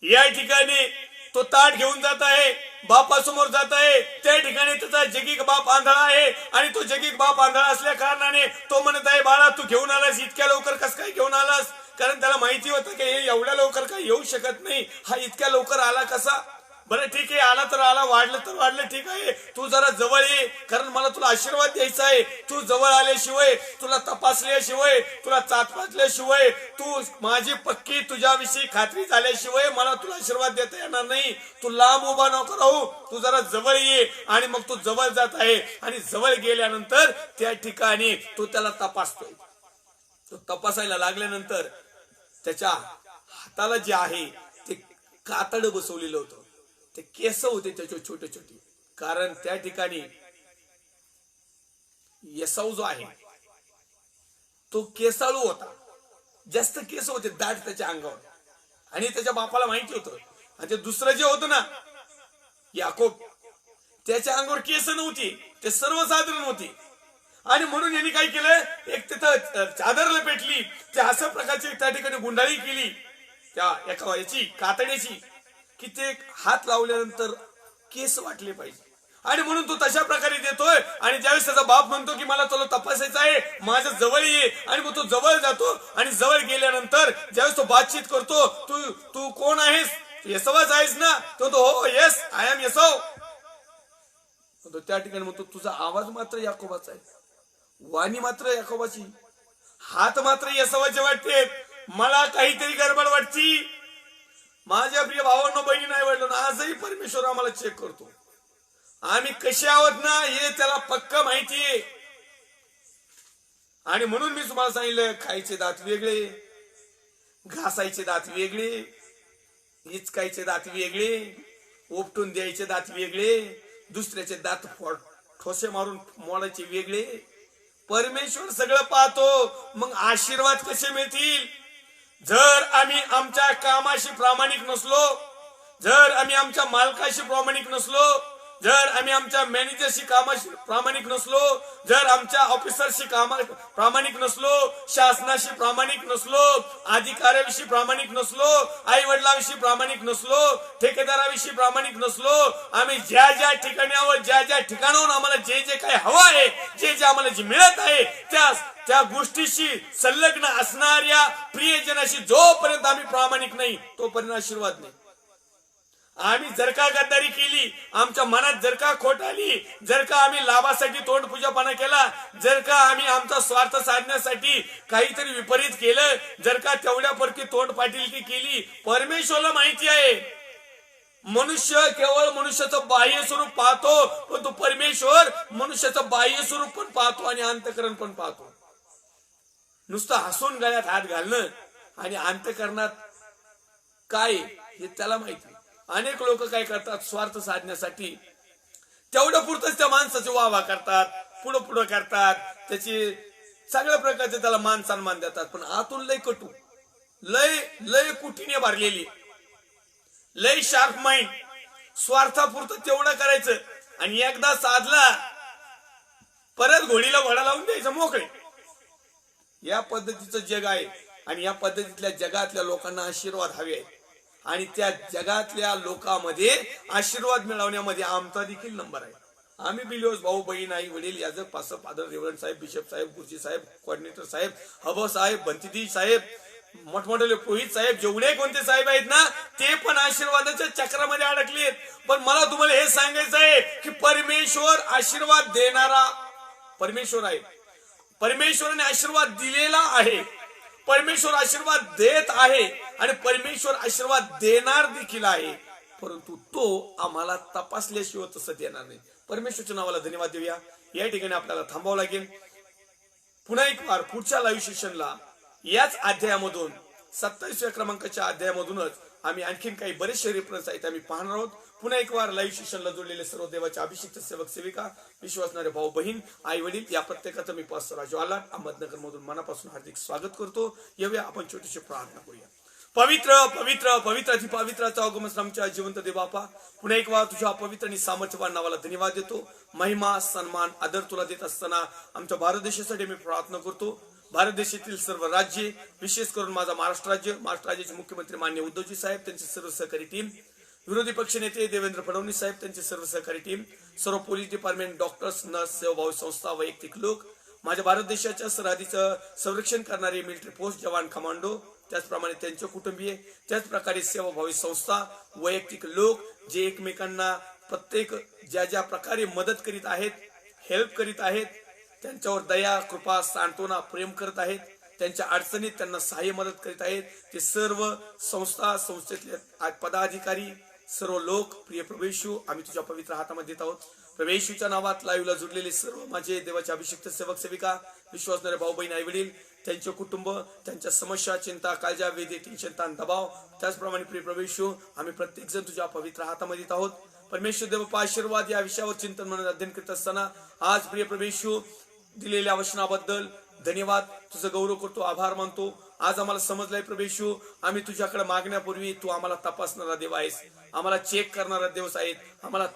[SPEAKER 2] या ठिकाणी तो ताट घेऊन जात आहे, बापासमोर जात आहे. त्या ठिकाणी त्याचा जगीक बाप आंधळा आहे आणि तो जगीक बाप आंधळा असल्या कारणाने तो म्हणत आहे, बाळा तू घेऊन आलास, इतक्या लवकर कस काय घेऊन आलास. कारण त्याला माहिती होतं की हे एवढ्या लवकर काय येऊ शकत नाही. हा इतक्या लवकर आला कसा. बरं ठीक आहे, आला तर आला, वाढलं तर वाढलं, ठीक आहे. तू जरा जवळ ये, कारण मला तुला आशीर्वाद द्यायचा आहे. तू जवळ आल्याशिवाय, तुला तपासल्याशिवाय, तुला चाचपल्याशिवाय, तू माझी पक्की तुझ्याविषयी खात्री झाल्याशिवाय मला तुला आशीर्वाद देता येणार नाही. तू लांब उभा नको राहू, तू जरा जवळ ये. आणि मग तू जवळ जात आहे आणि जवळ गेल्यानंतर त्या ठिकाणी तू त्याला तपासतोय. तो तपासायला लागल्यानंतर त्याच्या हाताला जे आहे ते कातड बसवलेलं होतं. ते केस होते त्याचे छोटे छोटे. कारण त्या ठिकाणी येसाऊ जो आहे तो केसाळू होता. जास्त केस होते दाट त्याच्या अंगावर. आणि त्याच्या बापाला माहिती होतं. आणि ते दुसरं जे होतं ना याकोब, त्याच्या अंगावर केस नव्हती, ते सर्वसाधारण होती. आणि म्हणून यांनी काय केलं, एक तिथं चादर लपेटली, त्या अशा प्रकारची त्या ठिकाणी गुंडाळी केली त्या एका याची कातड्याची, की ते हात लावल्यानंतर केस वाटले पाहिजे. आणि म्हणून तो तशा प्रकारे देतोय. आणि ज्यावेळेस त्याचा बाप म्हणतो की मला तुला तपासायचं आहे, माझ्या जवळ ये, आणि मग तो जवळ जातो. आणि जवळ गेल्यानंतर ज्यावेळेस तो बातचीत करतो, तू तू कोण आहेस, येसवाच आहेस ना. तो हो येस आय एम येसव. तो त्या ठिकाणी म्हणतो तुझा आवाज मात्र याकोबाचा आहे, वाणी मात्र याकोबाची, हात मात्र येसवाचे वाटते, मला काहीतरी गडबड वाटती. माझ्या प्रिय भावांनो, बहिणी, नाही वाटलं ना, आजही परमेश्वर आम्हाला चेक करतो. आम्ही कसे आहोत ना हे त्याला पक्का माहितीये. आणि म्हणून मी तुम्हाला सांगितलं, खायचे दात वेगळे, घासायचे दात वेगळे, हिचकायचे दात वेगळे, उपटून द्यायचे दात वेगळे, दुसऱ्याचे दात ठोसे मारून मोडायचे वेगळे. परमेश्वर सगळं पाहतो. मग आशीर्वाद कसे मिळतील. जर आम्ही आमच्या कामाशी प्रामाणिक नसलो, जर आम्ही आमच्या मालकाशी प्रामाणिक नसलो, जर आम्ही आमच्या मॅनेजरशी कामाशी प्रामाणिक नसलो, जर आमच्या ऑफिसरशी प्रामाणिक नसलो, शासनाशी प्रामाणिक नसलो, अधिकाऱ्याविषयी प्रामाणिक नसलो, आई वडिलांविषयी प्रामाणिक नसलो, ठेकेदाराविषयी प्रामाणिक नसलो, आम्ही ज्या ज्या ठिकाणी आहोत, ज्या ज्या ठिकाणाहून आम्हाला जे जे काही हवं आहे, जे जे आम्हाला जे मिळत आहे, त्या गोष्टीशी संलग्न असणाऱ्या प्रियजनाशी जोपर्यंत आम्ही प्रामाणिक नाही तोपर्यंत आशीर्वाद नाही. आम्ही जर का गद्दारी केली, आमच्या मनात जर का खोट आली, जर का आम्ही लाभासाठी तोंडपूजापणा केला, जर का आम्ही आमचा स्वार्थ साधण्यासाठी काहीतरी विपरीत केलं, जर का तेवढ्यापरकी तोंड पाटीलकी केली, परमेश्वरला माहिती आहे. मनुष्य केवळ मनुष्याचं बाह्य स्वरूप पाहतो, पण तो परमेश्वर मनुष्याचं बाह्य स्वरूप पण पाहतो आणि अंतःकरण पण पाहतो. नुसतं हसून गळ्यात हात घालणं आणि अंतःकरणात काय हे त्याला माहिती. अनेक लोक काय करतात, स्वार्थ साधण्यासाठी तेवढ्या पुरतच त्या माणसाची वाहवा करतात, पुढं पुढं करतात, त्याची सगळ्या प्रकारचे त्याला मान सन्मान देतात. पण आतून लय कटू, लय कुटीने भरलेली, लय शार्प माइंड. स्वार्थापुरतं तेवढं करायचं आणि एकदा साधला परत घोडीला घोडा लावून द्यायचं, मोकळे. या पद्धतीचं जग आहे. आणि या पद्धतीतल्या जगातल्या लोकांना आशीर्वाद हवे आहेत आणि त्या जगातल्या लोकांमध्ये आशीर्वाद मिळवण्यामध्ये आमचा देखील नंबर आहे. आम्ही बिलिओस भाऊ बहीण आई वडील याजक पासर फादर रेव्हरंड साहेब बिशप साहेब गुरुजी साहेब कोऑर्डिनेटर साहेब हब साहेब बंतिदी साहेब मोठमोठे पुरोहित साहेब जेवढे कोणते साहेब आहेत ना ते पण आशीर्वादाच्या चक्रामध्ये अडकलेत. पण मला तुम्हाला हे सांगायचं आहे की परमेश्वर आशीर्वाद देणारा परमेश्वर आहे. परमेश्वराने आशीर्वाद दिलेला आहे. परमेश्वर आशीर्वाद देत आहे आणि परमेश्वर आशीर्वाद देणार देखील आहे. परंतु तो आम्हाला तपासल्याशिवाय तसं देणार नाही. परमेश्वरच्या नावाला धन्यवाद देऊया. या ठिकाणी आपल्याला थांबावं लागेल. पुन्हा एक वार पुढच्या लाईव्ह सेशनला याच अध्यायामधून 27व्या क्रमांकाच्या अध्यायामधूनच आम्ही आणखीन काही बरेचसे रेफरन्स आहेत आम्ही पाहणार आहोत. पुन्हा एक वार लाईव्ह सेशनला जोडलेले सर्व देवाचे अभिषिक्त सेवक सेविका विश्वासणारे भाऊ बहीण आई वडील या प्रत्येकाचं मी पास्टर राजू आलाट अहमदनगर मधून मनापासून हार्दिक स्वागत करतो. येऊया आपण छोटीशी प्रार्थना करूया. पवित्र पवित्र पवित्र अति पवित्राचा आगमन आमच्या जिवंत देवापा पुन्हा एक वार तुझ्या पवित्र आणि सामर्थ्यवान नावाला धन्यवाद देतो. महिमा सन्मान आदर तुला देत असताना आमच्या भारत देशासाठी मी प्रार्थना करतो. भारत देशातील सर्व राज्ये विशेष करून माझा महाराष्ट्र राज्याचे मुख्यमंत्री माननीय उद्धवजी साहेब त्यांचे सर्व सहकारी टीम विरोधी पक्ष नेते देवेंद्र फडणवीस साहेब त्यांचे सर्व सहकारी टीम सर्व पोलीस डिपार्टमेंट डॉक्टर्स नर्स सेवाभावी संस्था वैयक्तिक लोक माझ्या भारत देशाच्या सरहदीचं संरक्षण करणारे मिलिटरी पोस्ट जवान कमांडो त्याचप्रमाणे त्यांचे कुटुंबीय त्याच प्रकारे सेवाभावी संस्था वैयक्तिक लोक जे एकमेकांना प्रत्येक ज्या ज्या प्रकारे मदत करीत आहेत हेल्प करीत आहेत त्यांच्यावर दया कृपा सांत्वना प्रेम करत आहेत त्यांच्या अडचणीत त्यांना सहाय्य मदत करीत आहेत ते सर्व संस्थेतले पदाधिकारी सर्व लोक प्रिय प्रभू येशू आम्ही तुझ्या पवित्र हातामध्ये देत आहोत. प्रभू येशूच्या नावात लाईव्हला जुडलेले सर्व माझे देवाचे अभिषिक्त सेवक सेविका विश्वासणारे भाऊ बहीण आई वडील त्यांचे कुटुंब त्यांच्या समस्या चिंता काळजा वेदे टेन्शन ताण दबाव त्याचप्रमाणे प्रिय प्रभू येशू आम्ही प्रत्येक जण तुझ्या पवित्र हातामध्ये देत आहोत. परमेश्वर देव आशीर्वाद या विषयावर चिंतन म्हणून अध्ययन करत असताना आज प्रिय प्रभू येशू दिलेल्या वचनाबद्दल धन्यवाद तुझं गौरव करतो आभार मानतो. आज आम्हाला समजलंय प्रभू येशू आम्ही तुझ्याकडे मागण्यापूर्वी तू आम्हाला तपासणारा देव आहेस आम्हाला चेक करणारा देव आहेस आम्हाला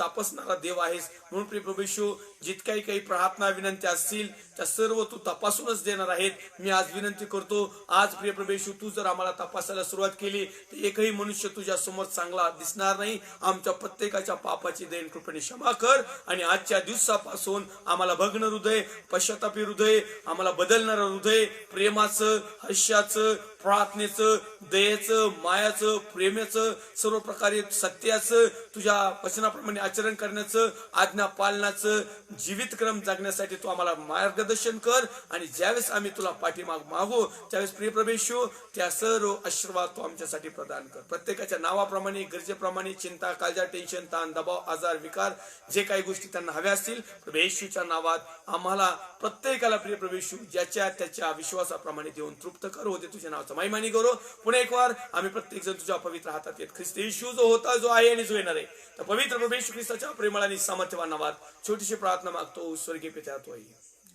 [SPEAKER 2] तपासणारा देव आहेस. म्हणून प्रिय प्रभू येशू जितक्याही काही प्रार्थना विनंत्या असतील त्या सर्व तू तपासूनच देणार आहेत. मी आज विनंती करतो आज प्रिय प्रभू येशू तू जर आम्हाला तपासायला सुरुवात केली तर एकही मनुष्य तुझ्या समोर चांगला दिसणार नाही. आमच्या प्रत्येकाच्या पापाची दयेन कृपेने क्षमा कर आणि आजच्या दिवसापासून आम्हाला भग्न हृदय पश्चातापी हृदय आम्हाला बदलणारं हृदय प्रेमाचं हास्याचं प्रार्थनेचं दयेचं मायाचं प्रेमाचं सर्व प्रकारे सत्याचं तुझ्या वचनाप्रमाणे आचरण करण्याचं आज्ञा पालनाचं जीवितक्रम जगण्यासाठी तू आम्हाला मार्गदर्शन कर आणि ज्यावेळेस आम्ही तुला पाठीमाग मागू त्यावेळेस प्रिय प्रभू येशू त्या सर्व आशीर्वाद तू आमच्यासाठी प्रदान कर. प्रत्येकाच्या नावाप्रमाणे गरजेप्रमाणे चिंता काळजा टेन्शन ताण दबाव आजार विकार जे काही गोष्टी त्यांना हव्या असतील प्रभू येशूच्या नावात आम्हाला प्रत्येकाला प्रिय प्रभू येशू ज्याच्या त्याच्या विश्वासाप्रमाणे देऊन तृप्त कर होते तुझ्या नावाचा महिमानी गौरव. पुन्हा एक वार आम्ही प्रत्येक जण तुझ्या पवित्र हातात येत ख्रिस्त येशू जो होता जो आहे आणि जो येणार आहे तर पवित्र प्रभू येशू ख्रिस्ताच्या प्रेमळ आणि सामर्थ्यवान नावात छोटीशी प्रार्थना मागतो स्वर्गीय पिता तो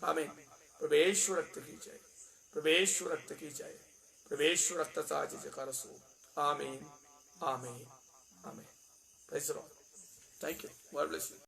[SPEAKER 2] आमेन. प्रभू येशू रक्त की जय प्रभू येशू रक्त की जय प्रभू येशू रक्ताचा आज जयकार असो. Amen amen amen. Praise the Lord. Thank you. God bless you.